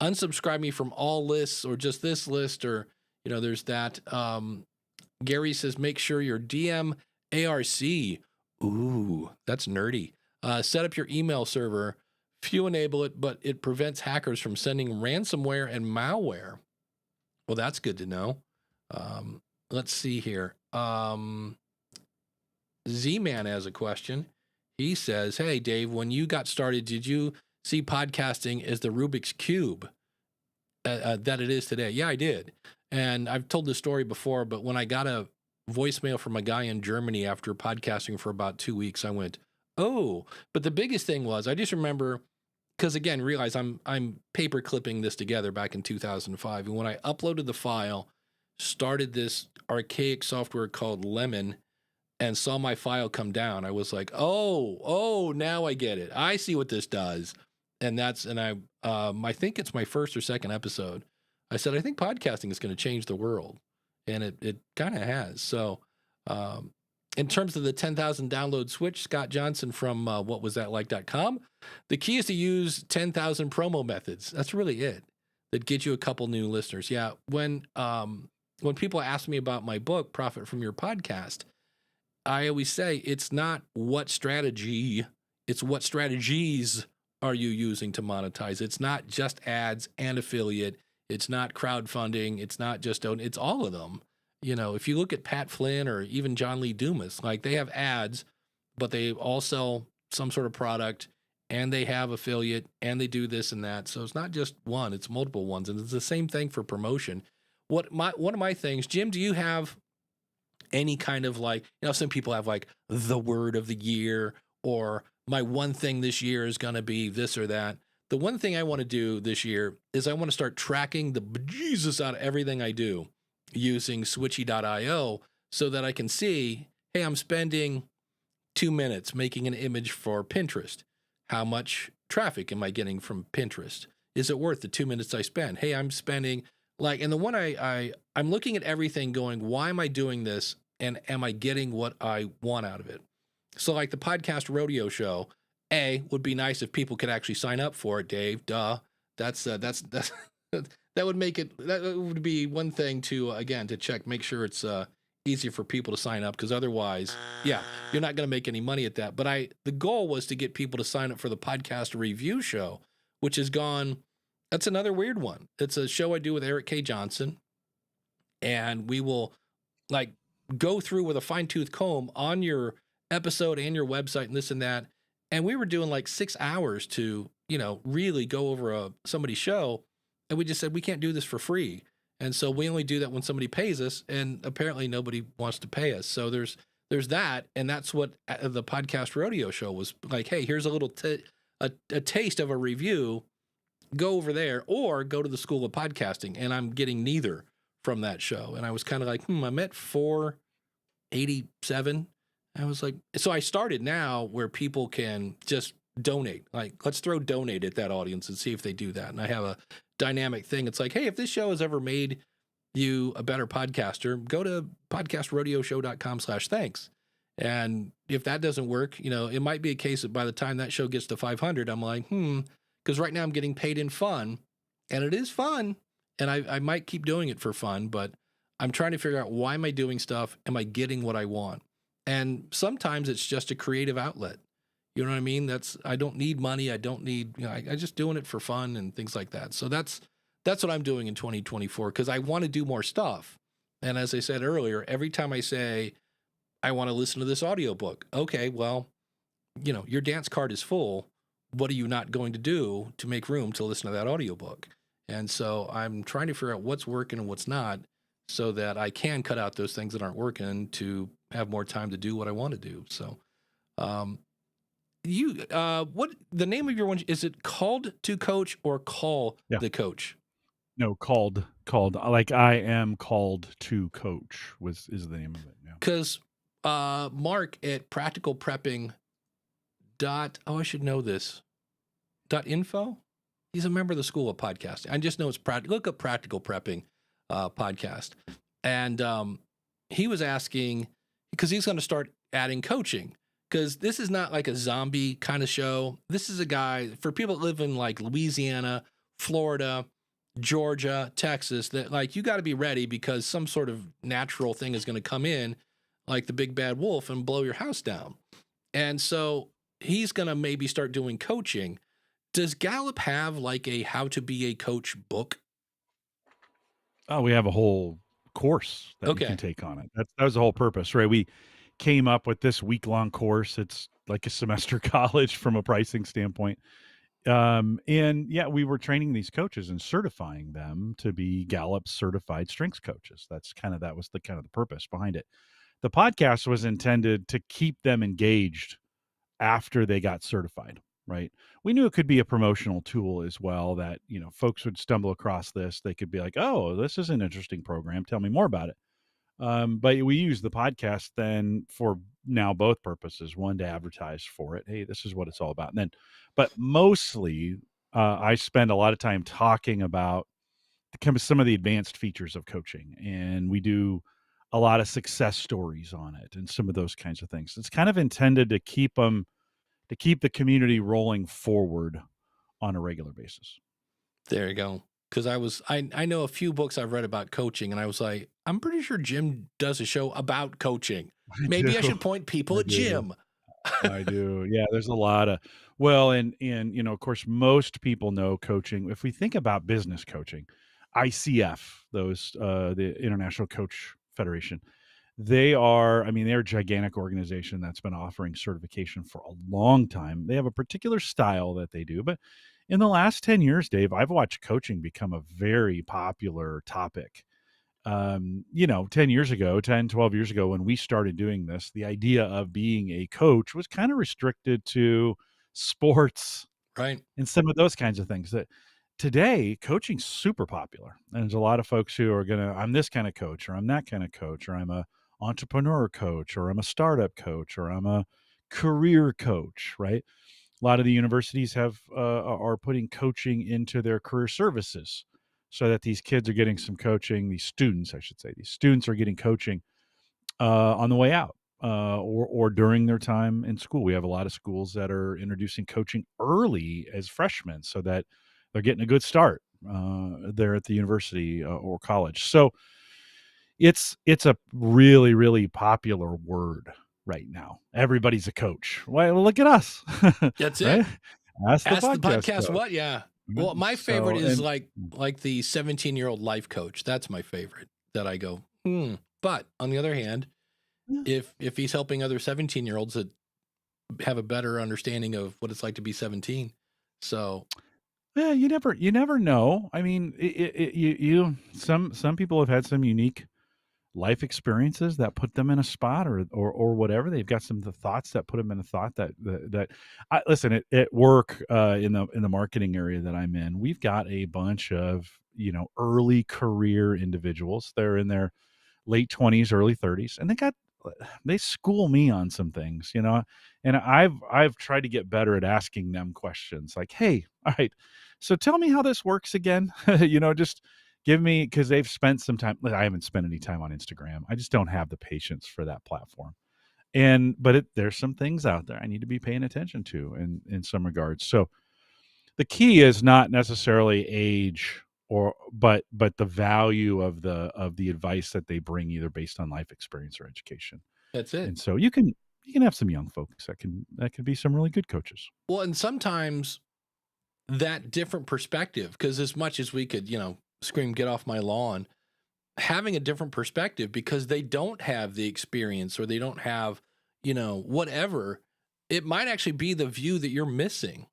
unsubscribe me from all lists or just this list, or, there's that. Gary says, make sure your DM ARC. Ooh, that's nerdy. Set up your email server. Few enable it, but it prevents hackers from sending ransomware and malware. Well, that's good to know. Let's see here. Z-Man has a question. He says, hey, Dave, when you got started, did you see podcasting as the Rubik's Cube that it is today? Yeah, I did. And I've told this story before, but when I got a voicemail from a guy in Germany after podcasting for about 2 weeks, I went, oh. But the biggest thing was, I just remember, because again, realize I'm paper clipping this together back in 2005. And when I uploaded the file, started this archaic software called Lemon, and saw my file come down, I was like, oh, now I get it. I see what this does. And I think it's my first or second episode. I said, I think podcasting is going to change the world. And it kind of has. So in terms of the 10,000 download switch, Scott Johnson from whatwasthatlike.com, the key is to use 10,000 promo methods. That's really it. That get you a couple new listeners. Yeah, when people ask me about my book, Profit from Your Podcast, I always say it's not what strategy, it's what strategies are you using to monetize. It's not just ads and affiliate. It's not crowdfunding. It's not just, it's all of them. If you look at Pat Flynn or even John Lee Dumas, like they have ads, but they all sell some sort of product, and they have affiliate, and they do this and that. So it's not just one, it's multiple ones. And it's the same thing for promotion. One of my things, Jim, do you have any kind of like, some people have like the word of the year, or my one thing this year is going to be this or that. The one thing I want to do this year is I want to start tracking the bejesus out of everything I do using switchy.io, so that I can see, hey, I'm spending 2 minutes making an image for Pinterest. How much traffic am I getting from Pinterest? Is it worth the 2 minutes I spend? Hey, I'm spending and the one I'm looking at everything going, why am I doing this? And am I getting what I want out of it? So like the podcast rodeo show, would be nice if people could actually sign up for it, Dave. Duh. That's that would make it, that would be one thing to check, make sure it's easier for people to sign up, because otherwise, you're not going to make any money at that. But the goal was to get people to sign up for the podcast review show, which has gone. That's another weird one. It's a show I do with Eric K. Johnson, and we will go through with a fine-tooth comb on your episode and your website and this and that. And we were doing 6 hours to, really go over somebody's show. And we just said, we can't do this for free. And so we only do that when somebody pays us. And apparently nobody wants to pay us. So there's that. And that's what the podcast rodeo show was like. Hey, here's a little a taste of a review. go over there or go to the School of Podcasting. And I'm getting neither from that show. And I was kind of like, I'm at 487. I was like, so I started now where people can just donate. Like, let's throw donate at that audience and see if they do that. And I have a dynamic thing. It's like, hey, if this show has ever made you a better podcaster, go to podcastrodeoshow.com/thanks. And if that doesn't work, it might be a case that by the time that show gets to 500, I'm like, because right now I'm getting paid in fun, and it is fun. And I might keep doing it for fun, but I'm trying to figure out, why am I doing stuff? Am I getting what I want? And sometimes it's just a creative outlet. You know what I mean? I don't need money. I don't need, I just doing it for fun and things like that. So that's what I'm doing in 2024, because I want to do more stuff. And as I said earlier, every time I say, I want to listen to this audiobook. Okay, well, your dance card is full. What are you not going to do to make room to listen to that audiobook? And so I'm trying to figure out what's working and what's not, so that I can cut out those things that aren't working to have more time to do what I want to do. So, what the name of your one, is it Called to Coach or Call the Coach? No, called. Like, I am called to coach is the name of it. Because Mark at Practical Prepping I should know this, .info. He's a member of the School of Podcasting. I just know it's look up Practical Prepping podcast. And he was asking, because he's going to start adding coaching, because this is not like a zombie kind of show. This is a guy for people that live in like Louisiana, Florida, Georgia, Texas, that like, you got to be ready, because some sort of natural thing is going to come in like the big bad wolf and blow your house down. And so he's going to maybe start doing coaching. Does Gallup have like a how to be a coach book? Oh, we have a whole course that you can take on it. That was the whole purpose, right? We came up with this week-long course. It's like a semester college from a pricing standpoint. And yeah, we were training these coaches and certifying them to be Gallup certified strengths coaches. That was the kind of the purpose behind it. The podcast was intended to keep them engaged after they got certified, right? We knew it could be a promotional tool as well, that, folks would stumble across this. They could be like, oh, this is an interesting program. Tell me more about it. But we use the podcast then for now both purposes. One, to advertise for it. Hey, this is what it's all about. And then, but mostly I spend a lot of time talking about some of the advanced features of coaching. And we do a lot of success stories on it and some of those kinds of things. It's kind of intended to keep the community rolling forward on a regular basis. There you go. Because I know a few books I've read about coaching, and I was like, I'm pretty sure Jim does a show about coaching. Maybe I should point people at Jim. I do. Yeah, there's a lot of, and of course, most people know coaching. If we think about business coaching, ICF, the International Coach Federation, they're a gigantic organization that's been offering certification for a long time. They have a particular style that they do, but in the last 10 years, Dave, I've watched coaching become a very popular topic. 10 years ago, 10, 12 years ago, when we started doing this, the idea of being a coach was kind of restricted to sports, right? And some of those kinds of things. That today, coaching's super popular. And there's a lot of folks who are I'm this kind of coach, or I'm that kind of coach, or I'm a entrepreneur coach, or I'm a startup coach, or I'm a career coach, right? A lot of the universities are putting coaching into their career services, so that these kids are getting some coaching. These students are getting coaching on the way out or during their time in school. We have a lot of schools that are introducing coaching early as freshmen, so that they're getting a good start there at the university or college. So it's a really, really popular word right now. Everybody's a coach. Well, look at us. That's right? it. Ask the podcast coach. What? Yeah. Well, my favorite is like the 17-year-old life coach. That's my favorite, that I go, But on the other hand, if he's helping other 17-year-olds that have a better understanding of what it's like to be 17. So yeah, you never know. I mean, some people have had some unique life experiences that put them in a spot, or whatever. They've got some of the thoughts that put them in a thought that I listen at work, in the marketing area that I'm in. We've got a bunch of, early career individuals. They're in their late 20s, early 30s, and they school me on some things, and I've tried to get better at asking them questions like, hey, all right, so tell me how this works again. Just give me, because they've spent some time. I haven't spent any time on Instagram. I just don't have the patience for that platform. But there's some things out there I need to be paying attention to in some regards. So the key is not necessarily age, but the value of the advice that they bring, either based on life experience or education. That's it. And so you can have some young folks that can be some really good coaches. Well, and sometimes that different perspective, because as much as we could, scream, get off my lawn, having a different perspective because they don't have the experience or they don't have, whatever, it might actually be the view that you're missing.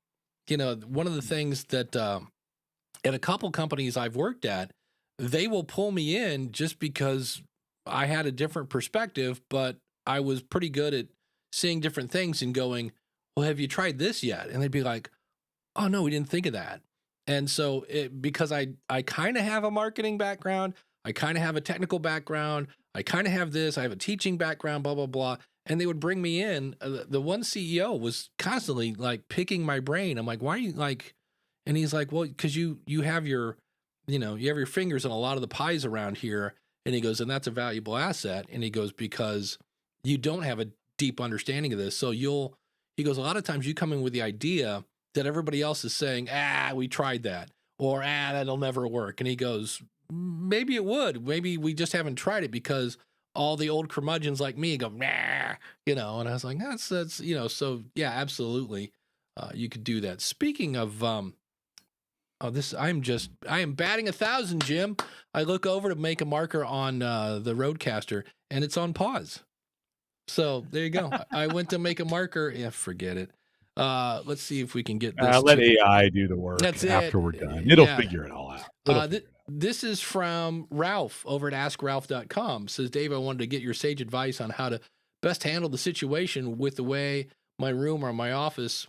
One of the things that at a couple companies I've worked at, they will pull me in just because I had a different perspective, but I was pretty good at seeing different things and going, well, have you tried this yet? And they'd be like, oh, no, we didn't think of that. And so because I kind of have a marketing background, I kind of have a technical background, I kind of have this, I have a teaching background, blah, blah, blah. And they would bring me in. The one CEO was constantly like picking my brain. I'm like, why are you like, and he's like, well, because you have your, you have your fingers in a lot of the pies around here. And he goes, and that's a valuable asset. And he goes, because you don't have a deep understanding of this. So he goes, a lot of times you come in with the idea that everybody else is saying, we tried that, or that'll never work. And he goes, maybe it would. Maybe we just haven't tried it because all the old curmudgeons like me go, nah, and I was like, that's, so yeah, absolutely. You could do that. Speaking of, I am batting 1,000, Jim. I look over to make a marker on the Roadcaster and it's on pause. So there you go. I went to make a marker. Yeah, forget it. Let's see if we can get this. Let AI do the work. That's after it. we're done. It'll figure it all out. This is from Ralph over at AskRalph.com. Says, Dave, I wanted to get your sage advice on how to best handle the situation with the way my room or my office,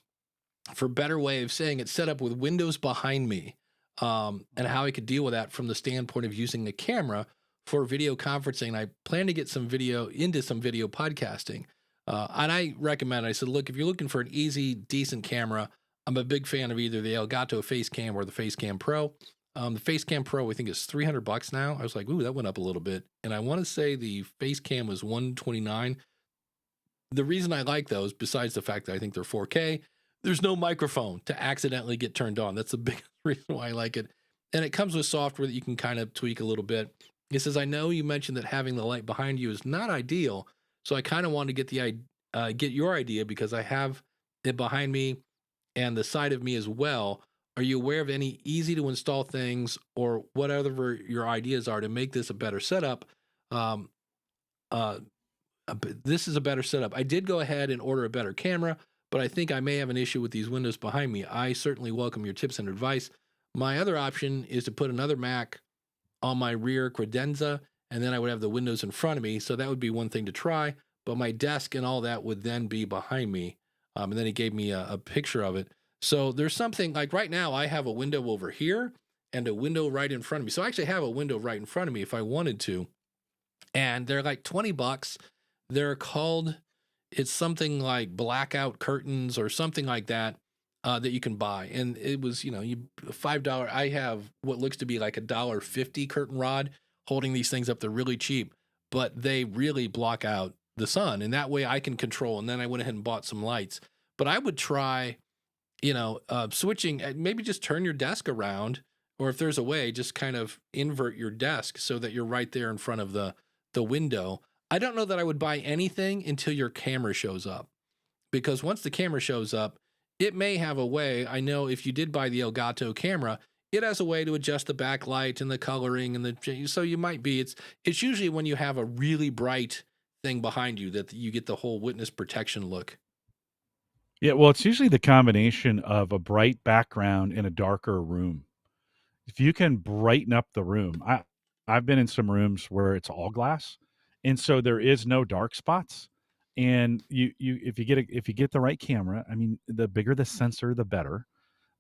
for better way of saying it, set up with windows behind me, and how I could deal with that from the standpoint of using the camera for video conferencing. I plan to get into some video podcasting. And I recommend, I said, look, if you're looking for an easy, decent camera, I'm a big fan of either the Elgato Facecam or the Facecam Pro. The Facecam Pro, I think, is $300 now. I was like, ooh, that went up a little bit. And I want to say the Facecam was $129. The reason I like those, besides the fact that I think they're 4K, there's no microphone to accidentally get turned on. That's the biggest reason why I like it. And it comes with software that you can kind of tweak a little bit. It says, I know you mentioned that having the light behind you is not ideal. So I kind of want to get your idea because I have it behind me and the side of me as well. Are you aware of any easy to install things or whatever your ideas are to make this a better setup? This is a better setup. I did go ahead and order a better camera, but I think I may have an issue with these windows behind me. I certainly welcome your tips and advice. My other option is to put another Mac on my rear credenza, and then I would have the windows in front of me. So that would be one thing to try, but my desk and all that would then be behind me. And then he gave me a picture of it. So there's something like right now I have a window over here and a window right in front of me. So I actually have a window right in front of me if I wanted to. And they're like $20. They're called, it's something like blackout curtains or something like that, that you can buy. And it was, $5. I have what looks to be like $1.50 curtain rod holding these things up. They're really cheap, but they really block out the sun. And that way I can control. And then I went ahead and bought some lights. But I would try, switching, maybe just turn your desk around, or if there's a way, just kind of invert your desk so that you're right there in front of the window. I don't know that I would buy anything until your camera shows up, because once the camera shows up, it may have a way. I know if you did buy the Elgato camera, it has a way to adjust the backlight and the coloring and so you might be, it's usually when you have a really bright thing behind you that you get the whole witness protection look. Yeah, well, it's usually the combination of a bright background in a darker room. If you can brighten up the room, I've been in some rooms where it's all glass, and so there is no dark spots. And if you get the right camera, I mean, the bigger the sensor, the better.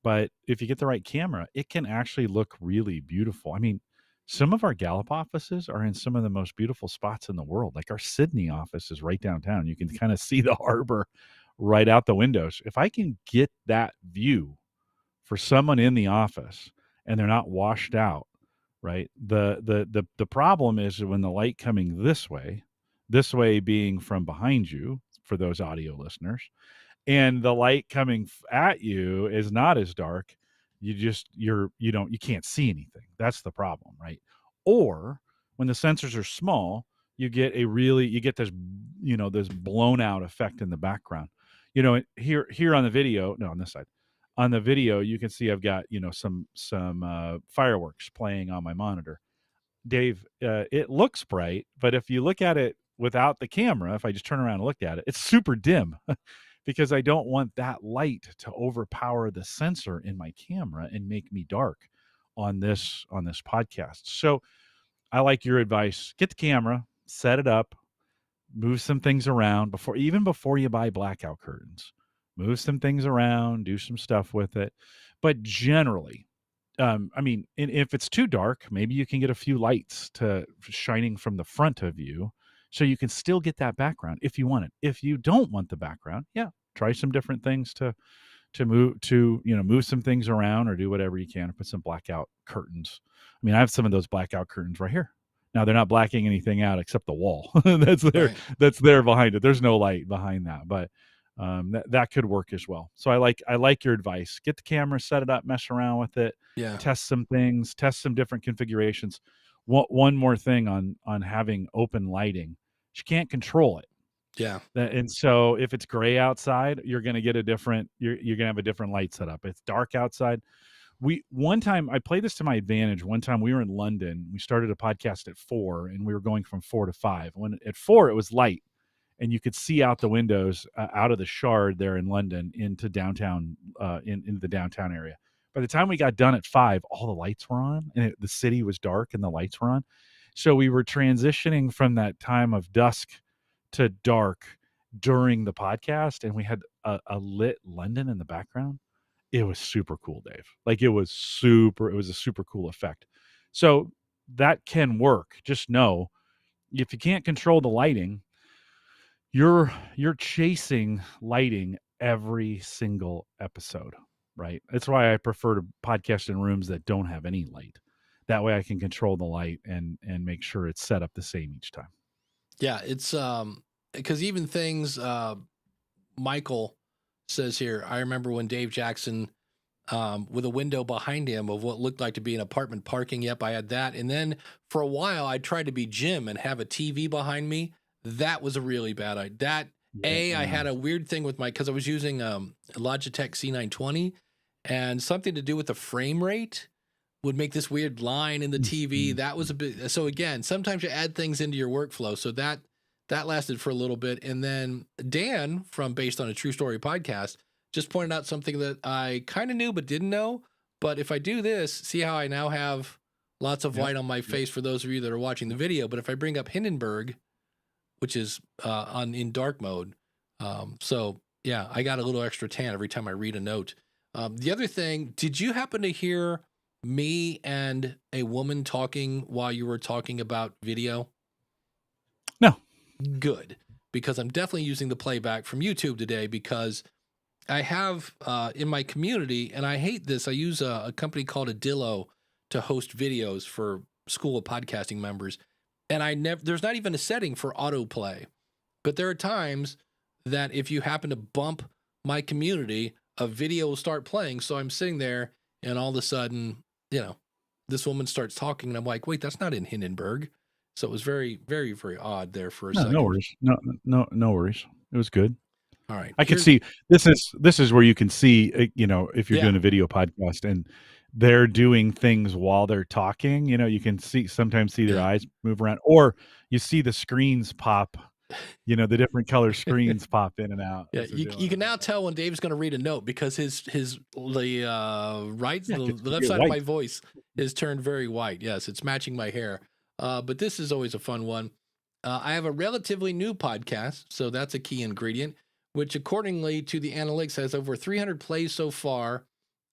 But if you get the right camera, it can actually look really beautiful. I mean, some of our Gallup offices are in some of the most beautiful spots in the world. Like our Sydney office is right downtown. You can kind of see the harbor right out the windows. If I can get that view for someone in the office and they're not washed out, right? The problem is when the light coming this way being from behind you for those audio listeners, and the light coming at you is not as dark, you can't see anything. That's the problem, right? Or when the sensors are small, you get this this blown out effect in the background. Here on the video, no, on this side, on the video, you can see I've got some fireworks playing on my monitor. Dave, it looks bright, but if you look at it without the camera, if I just turn around and look at it, it's super dim. Because I don't want that light to overpower the sensor in my camera and make me dark on this podcast. So I like your advice. Get the camera, set it up, move some things around before you buy blackout curtains. Move some things around, do some stuff with it. But generally, if it's too dark, maybe you can get a few lights shining from the front of you, so you can still get that background if you want it. If you don't want the background, try some different things to move some things around or do whatever you can, or put some blackout curtains. I mean, I have some of those blackout curtains right here. Now they're not blacking anything out except the wall that's there. Right. That's there behind it. There's no light behind that, but that could work as well. So I like your advice. Get the camera, set it up, mess around with it, test some things, test some different configurations. One more thing on having open lighting, you can't control it. Yeah. And so if it's gray outside, you're going to get you're going to have a different light setup. It's dark outside. One time I played this to my advantage. One time we were in London, we started a podcast at 4 and we were going from 4 to 5. When at 4, it was light and you could see out the windows out of the Shard there in London into downtown, into the downtown area. By the time we got done at 5, all the lights were on and the city was dark and the lights were on. So we were transitioning from that time of dusk to dark during the podcast, and we had a lit London in the background. It was super cool, Dave. Like it was a super cool effect. So that can work. Just know if you can't control the lighting, you're chasing lighting every single episode, right? That's why I prefer to podcast in rooms that don't have any light. That way I can control the light and make sure it's set up the same each time. Yeah, it's because even things Michael says here, I remember when Dave Jackson with a window behind him of what looked like to be an apartment parking. Yep, I had that. And then for a while I tried to be Jim and have a TV behind me. That was a really bad idea. I had a weird thing with because I was using a Logitech C920, and something to do with the frame rate would make this weird line in the TV. That was a bit. So again, sometimes you add things into your workflow. So that lasted for a little bit. And then Dan from Based on a True Story podcast just pointed out something that I kind of knew but didn't know. But if I do this, see how I now have lots of white on my face for those of you that are watching the video. But if I bring up Hindenburg, which is in dark mode, so yeah, I got a little extra tan every time I read a note. The other thing, did you happen to hear me and a woman talking while you were talking about video? No. Good, because I'm definitely using the playback from YouTube today, because I have in my community, and I hate this, I use a company called Adillo to host videos for School of Podcasting members, and there's not even a setting for autoplay, but there are times that if you happen to bump my community, a video will start playing. So I'm sitting there and all of a sudden, this woman starts talking and I'm like, wait, that's not in Hindenburg. So it was very, very, very odd there for a second. No worries. No worries. It was good. All right. I could see this is where you can see, if you're doing a video podcast and they're doing things while they're talking, you can sometimes see their eyes move around, or you see the screens pop, the different color screens pop in and out. Yeah. You can now tell when Dave's going to read a note, because the left side of my voice is turned very white. Yes. It's matching my hair. but this is always a fun one. I have a relatively new podcast, so that's a key ingredient, which accordingly to the analytics has over 300 plays so far,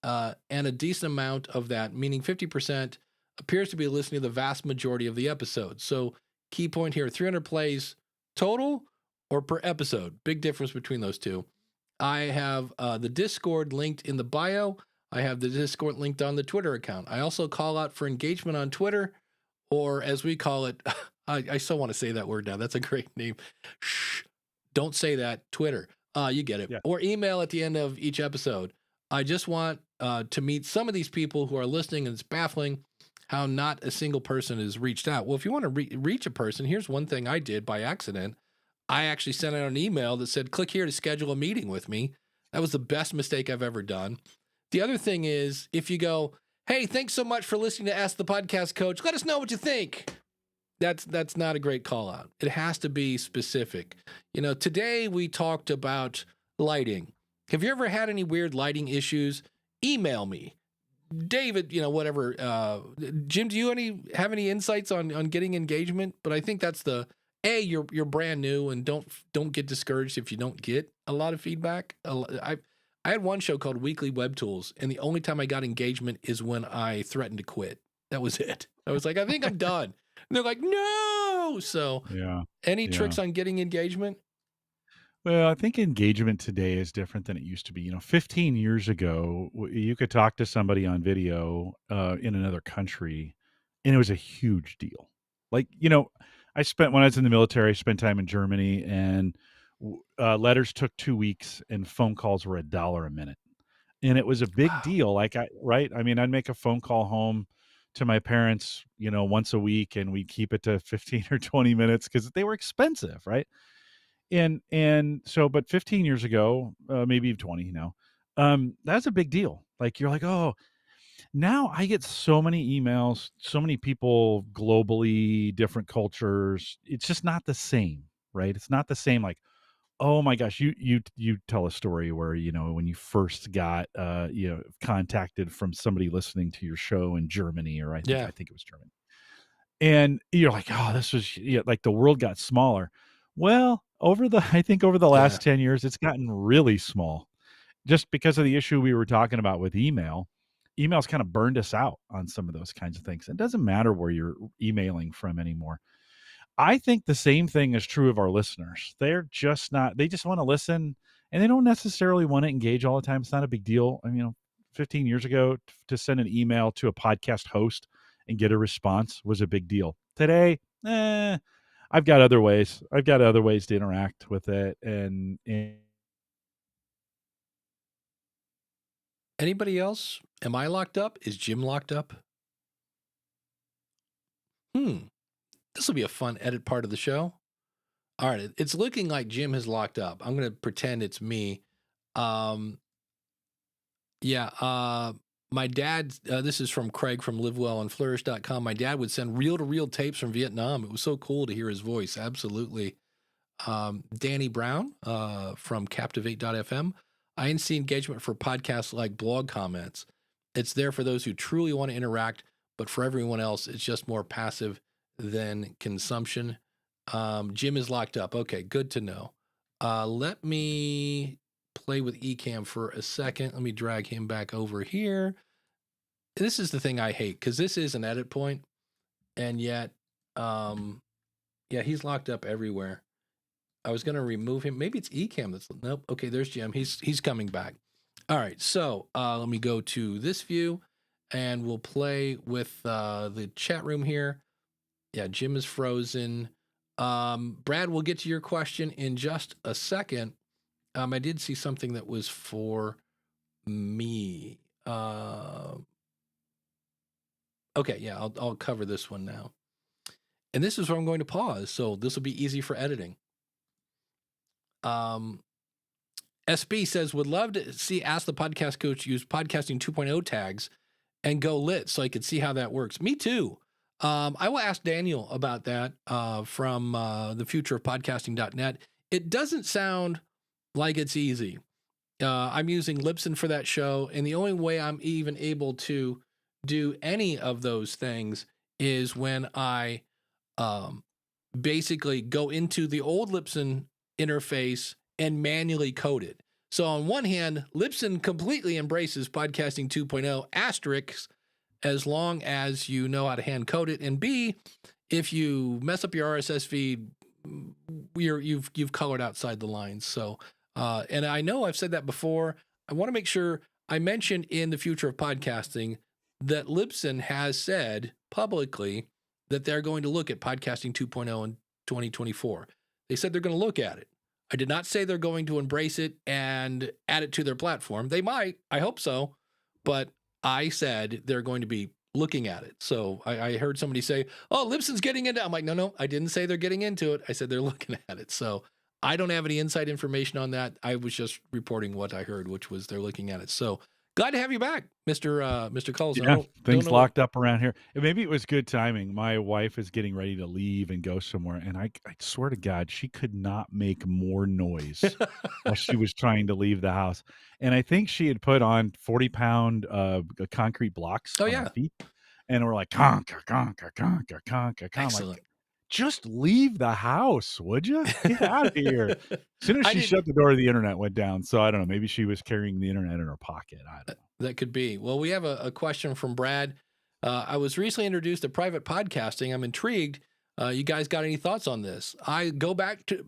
and a decent amount of that, meaning 50%, appears to be listening to the vast majority of the episodes. So key point here, 300 plays total or per episode. Big difference between those two. I have the Discord linked in the bio. I have the Discord linked on the Twitter account. I also call out for engagement on Twitter, or as we call it, I still want to say that word now. That's a great name. Shh, don't say that. Twitter. You get it. Yeah. Or email at the end of each episode. I just want to meet some of these people who are listening, and it's baffling how not a single person has reached out. Well, if you want to reach a person, here's one thing I did by accident. I actually sent out an email that said, click here to schedule a meeting with me. That was the best mistake I've ever done. The other thing is, if you go, hey, thanks so much for listening to Ask the Podcast Coach. Let us know what you think. That's not a great call out. It has to be specific. You know, today we talked about lighting. Have you ever had any weird lighting issues? Email me. David, you know, whatever. Jim, do you have any insights on getting engagement? But I think that's you're brand new, and don't get discouraged if you don't get a lot of feedback. I had one show called Weekly Web Tools, and the only time I got engagement is when I threatened to quit. That was it. I was like, I think I'm done. And they're like, no. So any tricks on getting engagement? Well, I think engagement today is different than it used to be. 15 years ago, you could talk to somebody on video in another country, and it was a huge deal. Like, when I was in the military, I spent time in Germany, and letters took 2 weeks, and phone calls were $1 a minute. And it was a big deal. Like, I'd make a phone call home to my parents, once a week, and we'd keep it to 15 or 20 minutes because they were expensive, right? And so, but 15 years ago, maybe 20 now, that's a big deal. Like, you're like, oh, now I get so many emails, so many people globally, different cultures. It's just not the same, right? It's not the same. Like, oh my gosh, you tell a story where, when you first got, contacted from somebody listening to your show in Germany, or I think it was Germany. And you're like, oh, this was like the world got smaller. Well, I think over the last 10 years, it's gotten really small, just because of the issue we were talking about with email. Email's kind of burned us out on some of those kinds of things. It doesn't matter where you're emailing from anymore. I think the same thing is true of our listeners. They just want to listen, and they don't necessarily want to engage all the time. It's not a big deal. 15 years ago, to send an email to a podcast host and get a response was a big deal. Today, I've got other ways. To interact with it. And anybody else? Am I locked up? Is Jim locked up? This will be a fun edit part of the show. All right. It's looking like Jim has locked up. I'm going to pretend it's me. My dad, this is from Craig from livewellandflourish.com. My dad would send reel-to-reel tapes from Vietnam. It was so cool to hear his voice. Absolutely. Danny Brown from Captivate.fm. I didn't see engagement for podcasts like blog comments. It's there for those who truly want to interact, but for everyone else, it's just more passive than consumption. Jim is locked up. Okay, good to know. Let me play with Ecamm for a second. Let me drag him back over here. This is the thing I hate, because this is an edit point, and yet, he's locked up everywhere. I was going to remove him. Maybe it's Ecamm that's, nope. Okay, there's Jim. He's coming back. All right, so let me go to this view, and we'll play with the chat room here. Yeah, Jim is frozen. Brad, we'll get to your question in just a second. I did see something that was for me. Okay, yeah, I'll cover this one now. And this is where I'm going to pause, so this will be easy for editing. SB says, would love to see Ask the Podcast Coach use podcasting 2.0 tags and go lit so I could see how that works. Me too. I will ask Daniel about that from the future of podcasting.net. It doesn't sound like it's easy. I'm using Libsyn for that show, and the only way I'm even able to do any of those things is when I basically go into the old Libsyn interface and manually code it. So on one hand, Libsyn completely embraces podcasting 2.0 asterisk as long as you know how to hand code it. And B, if you mess up your RSS feed, you've colored outside the lines. So, and I know I've said that before. I want to make sure I mentioned in the future of podcasting that Libsyn has said publicly that they're going to look at podcasting 2.0 in 2024. They said they're going to look at it. I did not say they're going to embrace it and add it to their platform. They might. I hope so. But I said they're going to be looking at it. So I heard somebody say, oh, Libsyn's getting into it. I'm like, no, I didn't say they're getting into it. I said they're looking at it. So I don't have any inside information on that. I was just reporting what I heard, which was they're looking at it. So glad to have you back, Mr. Culls. Yeah, things locked up around here. And maybe it was good timing. My wife is getting ready to leave and go somewhere, and I swear to God, she could not make more noise while she was trying to leave the house. And I think she had put on 40-pound concrete blocks on her feet, and we're like, conka, conka, conka, conka, conka. Excellent. Like, just leave the house, would you? Get out of here. As soon as she shut the door, the internet went down. So I don't know. Maybe she was carrying the internet in her pocket. I don't know. That could be. Well, we have a question from Brad. I was recently introduced to private podcasting. I'm intrigued. You guys got any thoughts on this? I go back to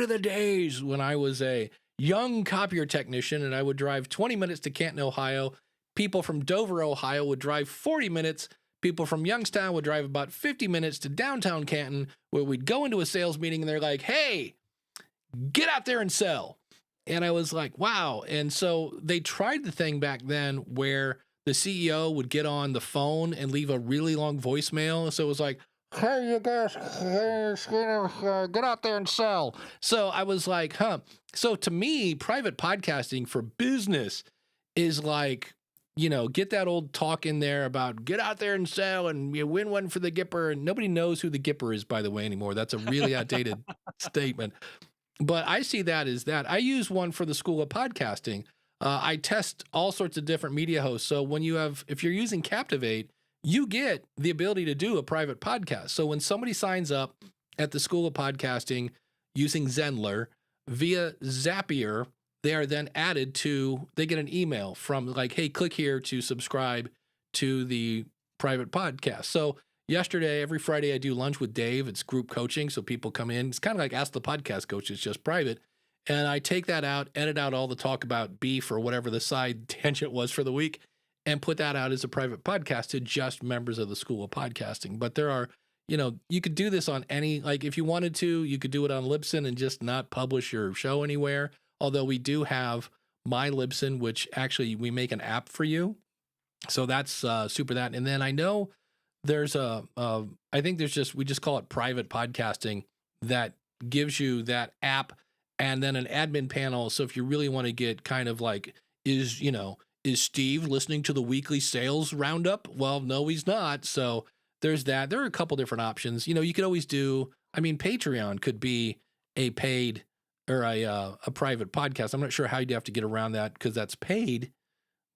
the days when I was a young copier technician and I would drive 20 minutes to Canton, Ohio. People from Dover, Ohio would drive 40 minutes. People from Youngstown would drive about 50 minutes to downtown Canton, where we'd go into a sales meeting and they're like, hey, get out there and sell. And I was like, wow. And so they tried the thing back then where the CEO would get on the phone and leave a really long voicemail. So it was like, hey, you guys, get out there and sell. So I was like, huh. So to me, private podcasting for business is like, you know, get that old talk in there about get out there and sell and you win one for the Gipper. And nobody knows who the Gipper is, by the way, anymore. That's a really outdated statement. But I see that as that. I use one for the School of Podcasting. I test all sorts of different media hosts. So if you're using Captivate, you get the ability to do a private podcast. So when somebody signs up at the School of Podcasting using Zenler via Zapier, they are then added to, they get an email from like, hey, click here to subscribe to the private podcast. So yesterday, every Friday, I do lunch with Dave. It's group coaching. So people come in. It's kind of like Ask the Podcast Coach. It's just private. And I take that out, edit out all the talk about beef or whatever the side tangent was for the week, and put that out as a private podcast to just members of the School of Podcasting. But there are, you know, you could do this on any, like if you wanted to, you could do it on Libsyn and just not publish your show anywhere. Although we do have My Libsyn, which actually we make an app for you. So that's super that. And then I know there's I think there's we just call it private podcasting that gives you that app and then an admin panel. So if you really want to get kind of like, is Steve listening to the weekly sales roundup? Well, no, he's not. So there's that. There are a couple different options. You know, you could always do, I mean, Patreon could be a paid or a private podcast. I'm not sure how you'd have to get around that because that's paid,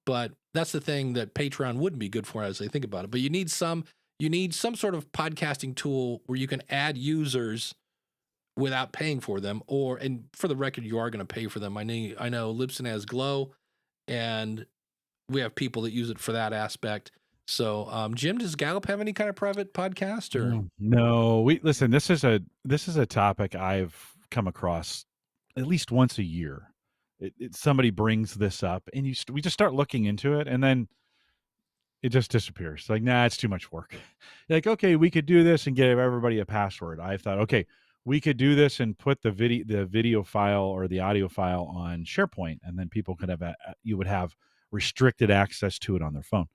but that's the thing that Patreon wouldn't be good for as I think about it. But you need some sort of podcasting tool where you can add users without paying for them, and for the record, you are going to pay for them. I know Libsyn has Glow, and we have people that use it for that aspect. So, Jim, does Gallup have any kind of private podcast or? No, listen, this is a topic I've come across at least once a year. Somebody brings this up and we just start looking into it and then it just disappears. Like, nah, it's too much work. Like, okay, we could do this and give everybody a password. I thought, okay, we could do this and put the video file or the audio file on SharePoint, and then people could have you would have restricted access to it on their phone.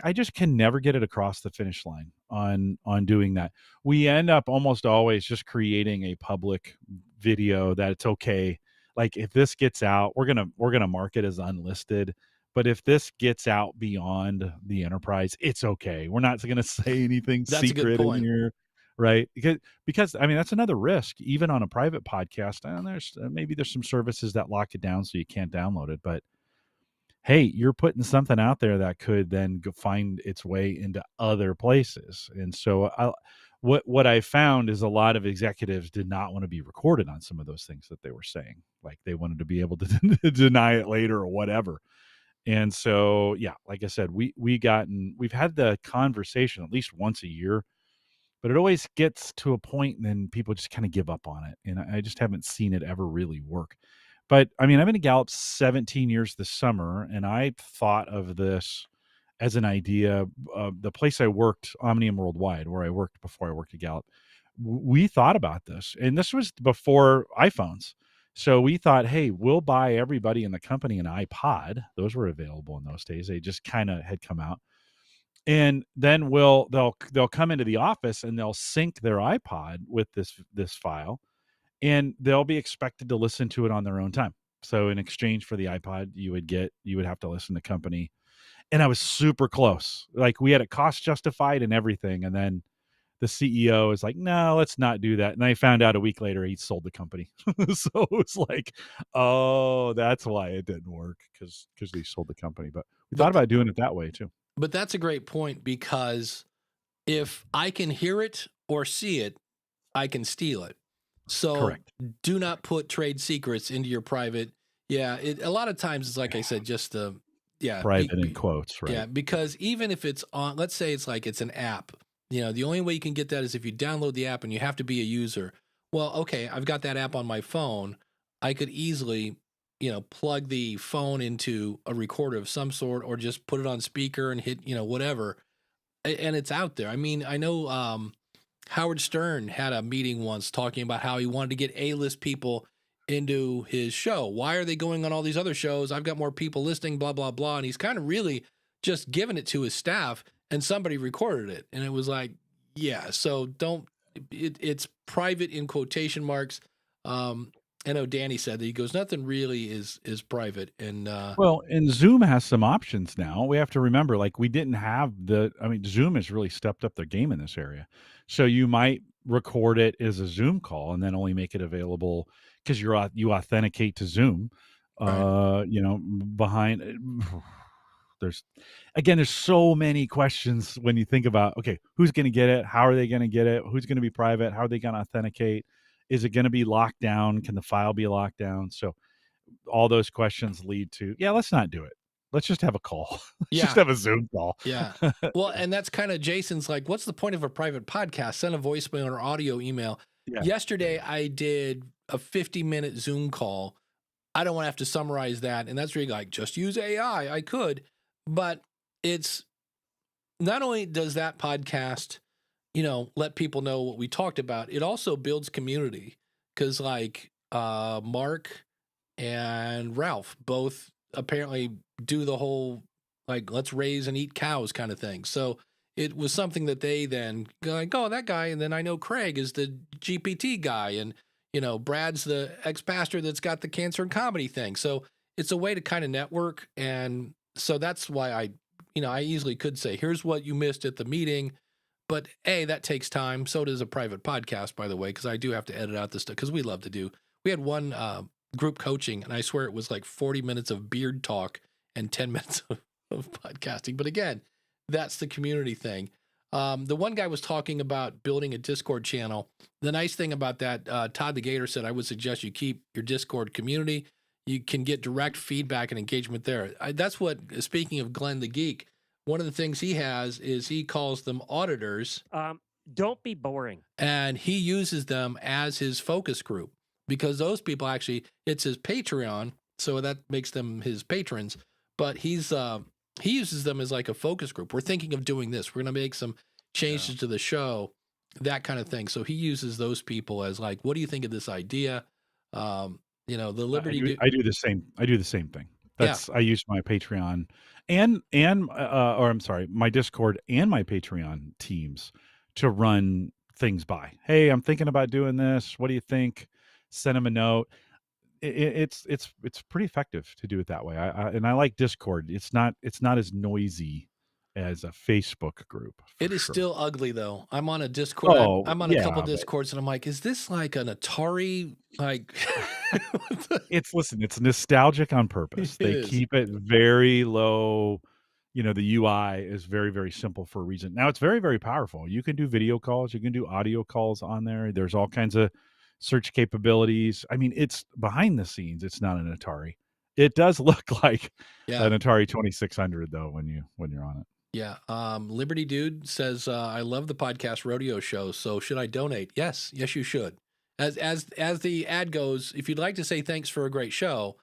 I just can never get it across the finish line on doing that. We end up almost always just creating a public video that it's okay. Like if this gets out, we're gonna mark it as unlisted. But if this gets out beyond the enterprise, it's okay. We're not going to say anything secret in here, right? Because I mean that's another risk. Even on a private podcast, and there's some services that lock it down so you can't download it, but hey, you're putting something out there that could then find its way into other places. And so what I found is a lot of executives did not want to be recorded on some of those things that they were saying. Like they wanted to be able to deny it later or whatever. And so, yeah, like I said, we've had the conversation at least once a year, but it always gets to a point and then people just kind of give up on it. And I just haven't seen it ever really work. But I mean, I've been at Gallup 17 years this summer, and I thought of this as an idea. The place I worked, Omnium Worldwide, where I worked before I worked at Gallup, we thought about this, and this was before iPhones. So we thought, hey, we'll buy everybody in the company an iPod. Those were available in those days. They just kind of had come out. And then they'll come into the office and they'll sync their iPod with this file, and they'll be expected to listen to it on their own time. So in exchange for the iPod, you would have to listen to company. And I was super close. Like we had it cost justified and everything. And then the CEO is like, no, let's not do that. And I found out a week later he sold the company. So it was like, oh, that's why it didn't work, because they sold the company. But we thought about doing it that way too. But that's a great point, because if I can hear it or see it, I can steal it. So Correct. Do not put trade secrets into your private. Yeah, a lot of times it's like I said, just private in quotes, right? Yeah, because even if it's on, let's say it's like it's an app. The only way you can get that is if you download the app and you have to be a user. Well, okay, I've got that app on my phone. I could easily, plug the phone into a recorder of some sort, or just put it on speaker and hit, whatever. And it's out there. I mean, I know Howard Stern had a meeting once talking about how he wanted to get A-list people into his show. Why are they going on all these other shows? I've got more people listening, blah, blah, blah. And he's kind of really just giving it to his staff, and somebody recorded it. And it was like, yeah, so it's private in quotation marks. I know Danny said that, he goes, nothing really is private. And and Zoom has some options now. We have to remember, like, we didn't have Zoom has really stepped up their game in this area. So you might record it as a Zoom call and then only make it available because you authenticate to Zoom. Right. Behind there's so many questions when you think about, okay, who's going to get it? How are they going to get it? Who's going to be private? How are they going to authenticate? Is it going to be locked down? Can the file be locked down? So all those questions lead to, let's not do it. Let's just have a call. Let's just have a Zoom call. Yeah. Well, and that's kind of Jason's like, what's the point of a private podcast? Send a voicemail or audio email. Yeah. Yesterday, I did a 50-minute Zoom call. I don't want to have to summarize that. And that's really like, just use AI. I could. But it's not only does that podcast, let people know what we talked about, it also builds community, because like Mark and Ralph both apparently do the whole, like, let's raise and eat cows kind of thing. So it was something that they then go like, oh, that guy. And then I know Craig is the GPT guy, and, Brad's the ex-pastor that's got the cancer and comedy thing. So it's a way to kind of network. And so that's why I easily could say, here's what you missed at the meeting. But that takes time. So does a private podcast, by the way, because I do have to edit out this stuff, because we love to do. We had one group coaching, and I swear it was like 40 minutes of beard talk and 10 minutes of podcasting. But again, that's the community thing. The one guy was talking about building a Discord channel. The nice thing about that, Todd the Gator said, I would suggest you keep your Discord community. You can get direct feedback and engagement there. That's what, speaking of Glenn the Geek, one of the things he has is he calls them auditors. Don't be boring. And he uses them as his focus group, because those people actually, it's his Patreon, so that makes them his patrons. But he uses them as like a focus group. We're thinking of doing this. We're going to make some changes to the show, that kind of thing. So he uses those people as like, what do you think of this idea? The Liberty. I do the same. I do the same thing. I use my Patreon my Discord and my Patreon teams to run things by. Hey, I'm thinking about doing this. What do you think? Send them a note. It's pretty effective to do it that way. I like Discord. It's not as noisy as a Facebook group. It is still ugly though. I'm on a Discord. I'm on a couple Discords, and I'm like, is this like an Atari? Like, it's nostalgic on purpose. They keep it very low. the UI is very, very simple for a reason. Now it's very, very powerful. You can do video calls, you can do audio calls on there. There's all kinds of search capabilities. I mean, it's behind the scenes. It's not an Atari. It does look like Yeah. an Atari 2600 though when you're on it. Yeah. Liberty Dude says, I love the podcast rodeo show. So should I donate? Yes, you should. As the ad goes, if you'd like to say thanks for a great show,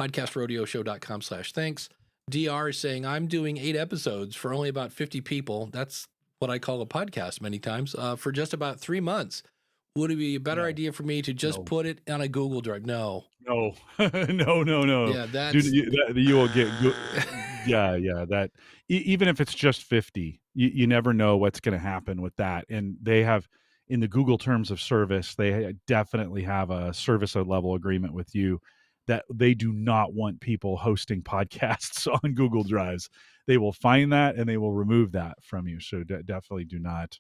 podcastrodeoshow.com/thanks. DR is saying, I'm doing 8 episodes for only about 50 people. That's what I call a podcast many times, for just about 3 months. Would it be a better idea for me to just put it on a Google Drive? No. No. No. Yeah, that's... Dude, you will get... Yeah. That even if it's just 50, you never know what's going to happen with that. And they have, in the Google terms of service, they definitely have a service level agreement with you that they do not want people hosting podcasts on Google Drives. They will find that and they will remove that from you. So definitely do not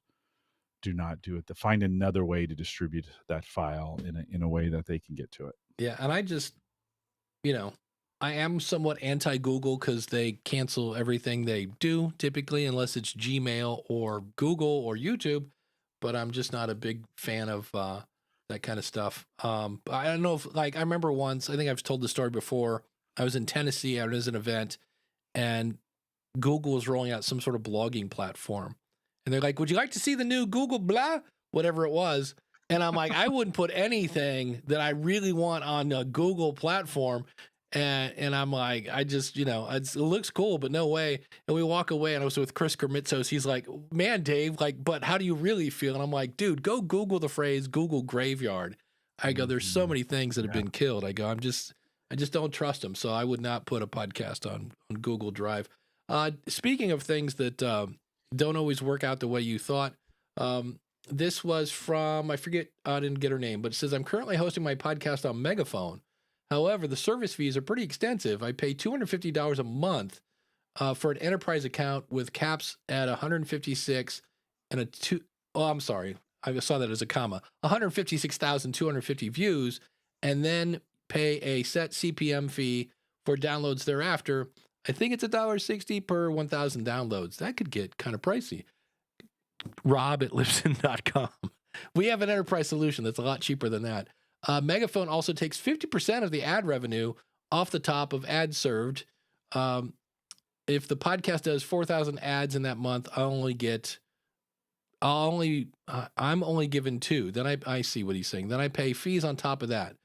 do it. To find another way to distribute that file in a way that they can get to it. Yeah, and I just, I am somewhat anti-Google because they cancel everything they do typically, unless it's Gmail or Google or YouTube. But I'm just not a big fan of that kind of stuff. I don't know if, I remember once, I think I've told the story before. I was in Tennessee. I was at an event, and Google was rolling out some sort of blogging platform. And they're like, would you like to see the new Google blah, whatever it was? And I'm like, I wouldn't put anything that I really want on a Google platform. And I'm like, I just, it looks cool, but no way. And we walk away, and I was with Chris Kermitzos. He's like, man, Dave, but how do you really feel? And I'm like, dude, go Google the phrase Google graveyard. I go, there's so many things that have been killed. I go, I just don't trust them. So I would not put a podcast on Google Drive. Speaking of things that don't always work out the way you thought, this was from, I forget, I didn't get her name, but it says, I'm currently hosting my podcast on Megaphone. However, the service fees are pretty extensive. I pay $250 a month for an enterprise account with caps at 156 and I'm sorry. I saw that as a comma. 156,250 views, and then pay a set CPM fee for downloads thereafter. I think it's $1.60 per 1,000 downloads. That could get kind of pricey. Rob@Libsyn.com. We have an enterprise solution that's a lot cheaper than that. Megaphone also takes 50% of the ad revenue off the top of ads served. If the podcast does 4,000 ads in that month, I'm only given 2. Then I see what he's saying. Then I pay fees on top of that.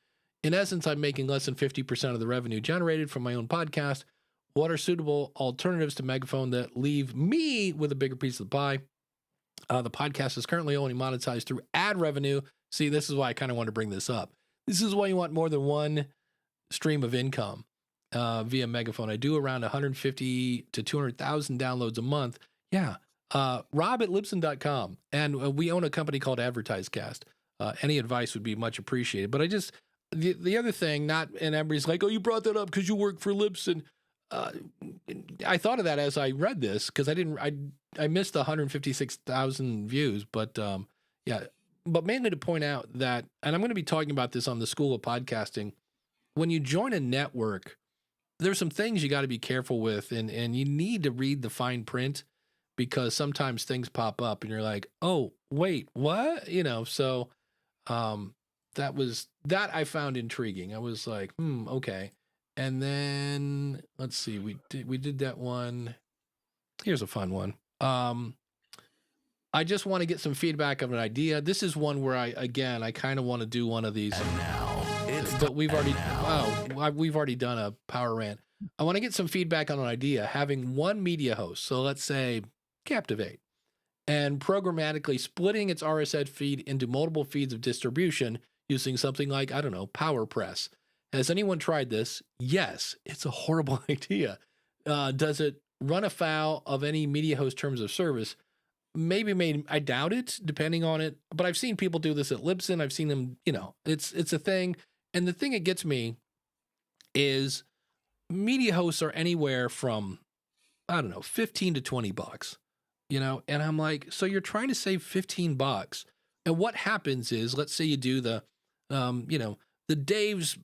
In essence, I'm making less than 50% of the revenue generated from my own podcast. What are suitable alternatives to Megaphone that leave me with a bigger piece of the pie? The podcast is currently only monetized through ad revenue. See, this is why I kind of want to bring this up. This is why you want more than one stream of income via Megaphone. I do around 150 to 200,000 downloads a month. Yeah. Rob@Libsyn.com. And we own a company called AdvertiseCast. Any advice would be much appreciated. But the other thing, and everybody's like, oh, you brought that up because you work for Libsyn. I thought of that as I read this because I missed the 156,000 views, but yeah. But mainly to point out that, and I'm going to be talking about this on the School of Podcasting, when you join a network, there's some things you got to be careful with, and you need to read the fine print because sometimes things pop up and you're like, oh, wait, what? So that I found intriguing. I was like, okay. And then let's see, we did that one. Here's a fun one. I just want to get some feedback of an idea. This is one where I kind of want to do one of these. And now But we've already done a power rant. I want to get some feedback on an idea, having one media host. So let's say Captivate, and programmatically splitting its RSS feed into multiple feeds of distribution using something like, I don't know, PowerPress. Has anyone tried this? Yes, it's a horrible idea. Does it run afoul of any media host terms of service? Maybe, I doubt it, depending on it. But I've seen people do this at Libsyn. I've seen them, it's a thing. And the thing that gets me is media hosts are anywhere from, I don't know, 15 to 20 bucks, and I'm like, so you're trying to save 15 bucks. And what happens is, let's say you do the Dave's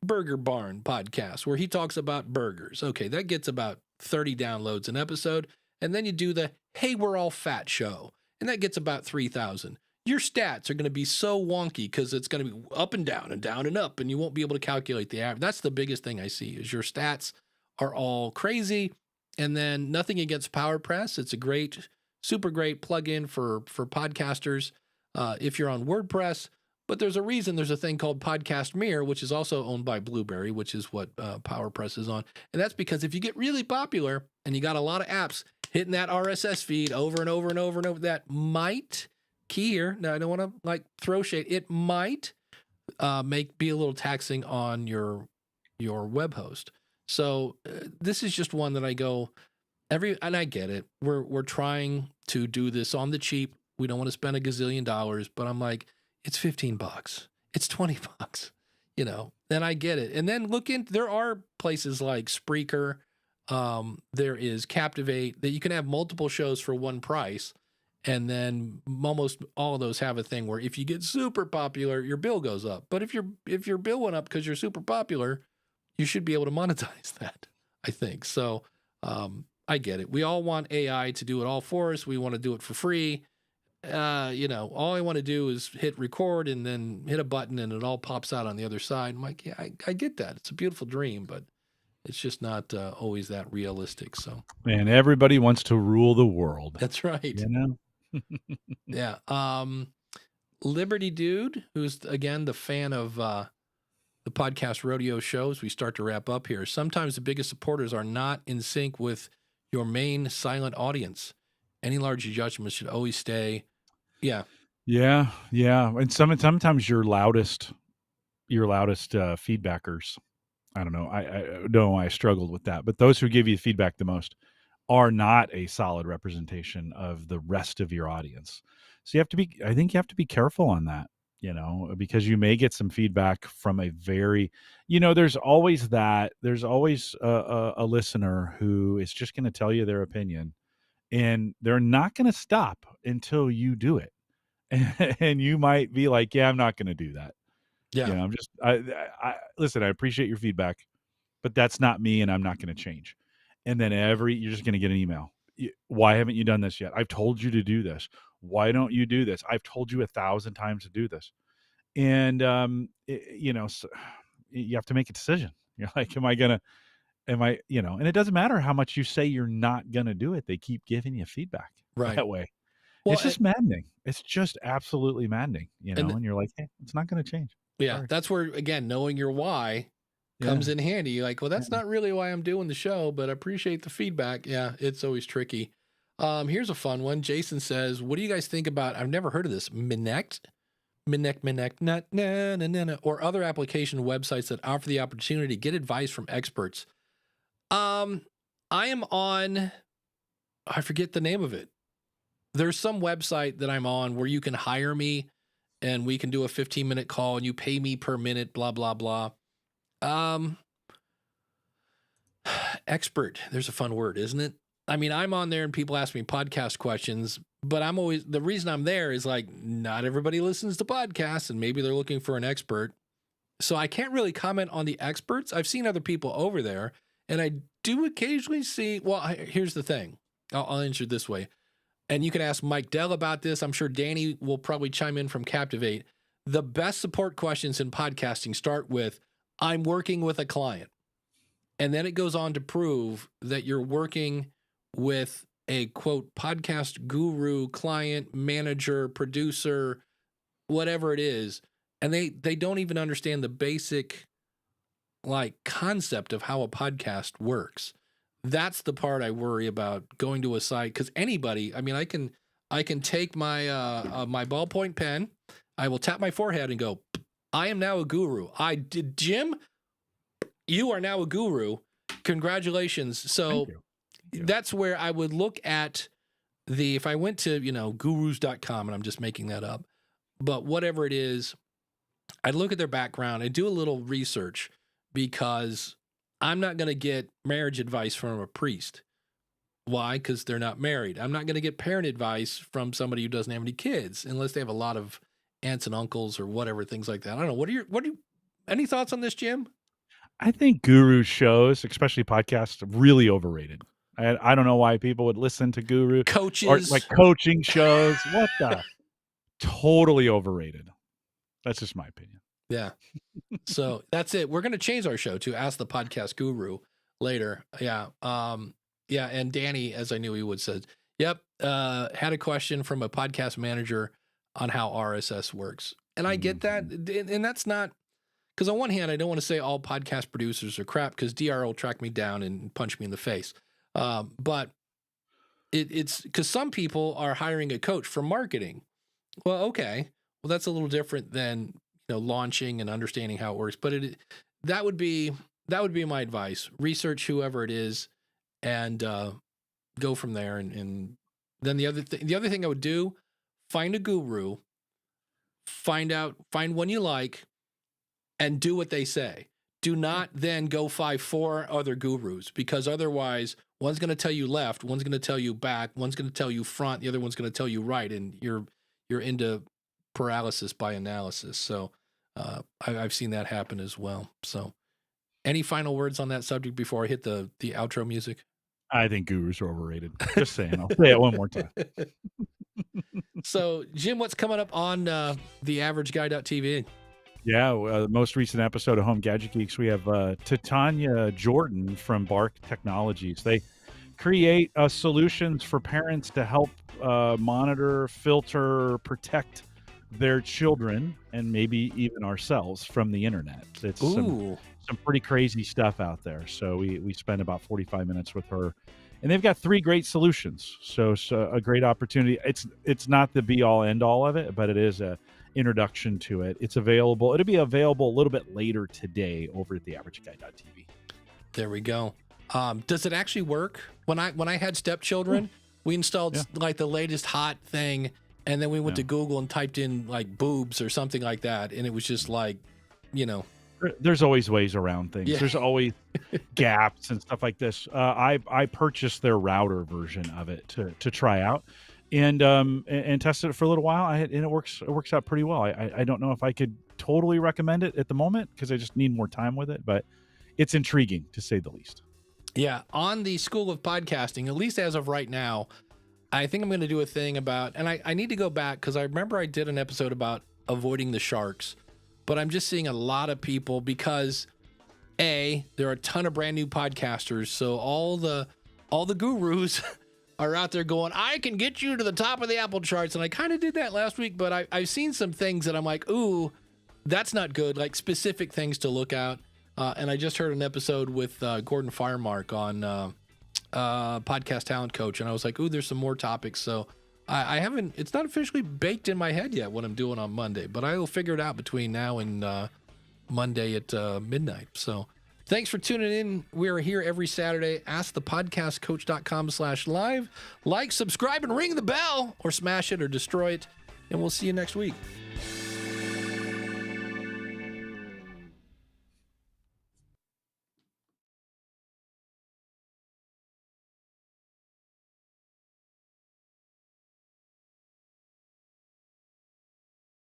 Burger Barn podcast where he talks about burgers. Okay, that gets about 30 downloads an episode. And then you do the, hey, we're all fat show. And that gets about 3,000. Your stats are going to be so wonky because it's going to be up and down and up, and you won't be able to calculate the average. That's the biggest thing I see is your stats are all crazy. And then nothing against PowerPress. It's a great, super great plugin for podcasters if you're on WordPress. But there's a reason there's a thing called Podcast Mirror, which is also owned by Blueberry, which is what PowerPress is on. And that's because if you get really popular and you got a lot of apps hitting that RSS feed over and over and over and over, that might, key here, now I don't want to like throw shade, it might be a little taxing on your web host. So this is just one that I go and I get it. We're trying to do this on the cheap. We don't want to spend $1 gazillion, but I'm like, it's $15. It's $20, then I get it. And then there are places like Spreaker. There is Captivate that you can have multiple shows for one price. And then almost all of those have a thing where if you get super popular, your bill goes up. But if your bill went up because you're super popular, you should be able to monetize that, I think. So I get it. We all want AI to do it all for us. We want to do it for free. All I want to do is hit record and then hit a button and it all pops out on the other side. I'm like, yeah, I get that. It's a beautiful dream, but it's just not always that realistic. So, and everybody wants to rule the world. That's right. Yeah. Liberty Dude, who's again the fan of the podcast rodeo shows. We start to wrap up here. Sometimes the biggest supporters are not in sync with your main silent audience. Any large judgments should always stay. Yeah. And sometimes your loudest feedbackers, I don't know. I don't know why I struggled with that, but those who give you feedback the most are not a solid representation of the rest of your audience. So I think you have to be careful on that, because you may get some feedback from a very, there's always a listener who is just going to tell you their opinion. And they're not going to stop until you do it. And you might be like, yeah, I'm not going to do that. Yeah. Listen, I appreciate your feedback, but that's not me and I'm not going to change. And then you're just going to get an email. Why haven't you done this yet? I've told you to do this. Why don't you do this? I've told you 1,000 times to do this. And, so you have to make a decision. You're like, and it doesn't matter how much you say you're not going to do it. They keep giving you feedback that way. Well, it's just maddening. It's just absolutely maddening, and you're like, hey, it's not going to change. Yeah. Sorry. That's where, again, knowing your why comes in handy. You're like, well, that's not really why I'm doing the show, but I appreciate the feedback. Yeah. It's always tricky. Here's a fun one. Jason says, what do you guys think about, I've never heard of this, Minect, or other application websites that offer the opportunity to get advice from experts. I am on, I forget the name of it. There's some website that I'm on where you can hire me and we can do a 15-minute call and you pay me per minute, blah, blah, blah. Expert. There's a fun word, isn't it? I mean, I'm on there and people ask me podcast questions, but the reason I'm there is like, not everybody listens to podcasts and maybe they're looking for an expert. So I can't really comment on the experts. I've seen other people over there. And I do occasionally see, well, here's the thing. I'll answer it this way. And you can ask Mike Dell about this. I'm sure Danny will probably chime in from Captivate. The best support questions in podcasting start with, I'm working with a client. And then it goes on to prove that you're working with a, quote, podcast guru, client, manager, producer, whatever it is. And they don't even understand the basic concept of how a podcast works. That's the part I worry about going to a site, because anybody, I mean, I can take my my ballpoint pen, I will tap my forehead and go, I am now a guru. Jim, you are now a guru. Congratulations. So Thank you. That's where I would look at if I went to, gurus.com, and I'm just making that up, but whatever it is, I'd look at their background. I do a little research, because I'm not going to get marriage advice from a priest. Why? Because they're not married. I'm not going to get parent advice from somebody who doesn't have any kids, unless they have a lot of aunts and uncles or whatever, things like that. I don't know. What do you, any thoughts on this, Jim? I think guru shows, especially podcasts, are really overrated. I don't know why people would listen to guru or Coaches. like coaching shows. What the? Totally overrated. That's just my opinion. Yeah. So that's it. We're going to change our show to Ask the Podcast Guru later. Yeah. Yeah. And Danny, as I knew he would, said, yep, had a question from a podcast manager on how RSS works. And I get that. And that's not, because on one hand, I don't want to say all podcast producers are crap, because DR will track me down and punch me in the face. But it's because some people are hiring a coach for marketing. Well, okay. Well, that's a little different than, launching and understanding how it works. But that would be my advice. Research whoever it is and go from there. And then the other thing I would do, find a guru, find one you like, and do what they say. Do not then go find 4 other gurus, because otherwise one's going to tell you left, one's going to tell you back, one's going to tell you front, the other one's going to tell you right, and you're into paralysis by analysis. So I've seen that happen as well. So any final words on that subject before I hit the outro music? I think gurus are overrated. Just saying. I'll say it one more time. So, Jim, what's coming up on theaverageguy.tv? Yeah, the most recent episode of Home Gadget Geeks, we have Titania Jordan from Bark Technologies. They create solutions for parents to help monitor, filter, protect their children, and maybe even ourselves from the internet. It's some pretty crazy stuff out there. So we spent about 45 minutes with her, and they've got 3 great solutions. So a great opportunity. It's not the be all end all of it, but it is a introduction to it. It's available. It'll be available a little bit later today over at theaverageguy.tv. There we go. Does it actually work? When I had stepchildren, we installed like the latest hot thing, and then we went to Google and typed in like boobs or something like that, and it was just like, There's always ways around things. Yeah. There's always gaps and stuff like this. I purchased their router version of it to try out, and tested it for a little while. And it works out pretty well. I don't know if I could totally recommend it at the moment, because I just need more time with it, but it's intriguing to say the least. Yeah, on the School of Podcasting, at least as of right now, I think I'm going to do a thing about, and I need to go back, because I remember I did an episode about avoiding the sharks, but I'm just seeing a lot of people, because there are a ton of brand new podcasters, so all the gurus are out there going, I can get you to the top of the Apple charts, and I kind of did that last week, but I've seen some things that I'm like, ooh, that's not good, like specific things to look at. And I just heard an episode with Gordon Firemark on Podcast Talent Coach, and I was like, ooh, there's some more topics. So I haven't, it's not officially baked in my head yet what I'm doing on Monday, but I will figure it out between now and Monday at midnight. So thanks for tuning in. We are here every Saturday. AskThePodcastCoach.com/live. Like, subscribe, and ring the bell, or smash it or destroy it. And we'll see you next week.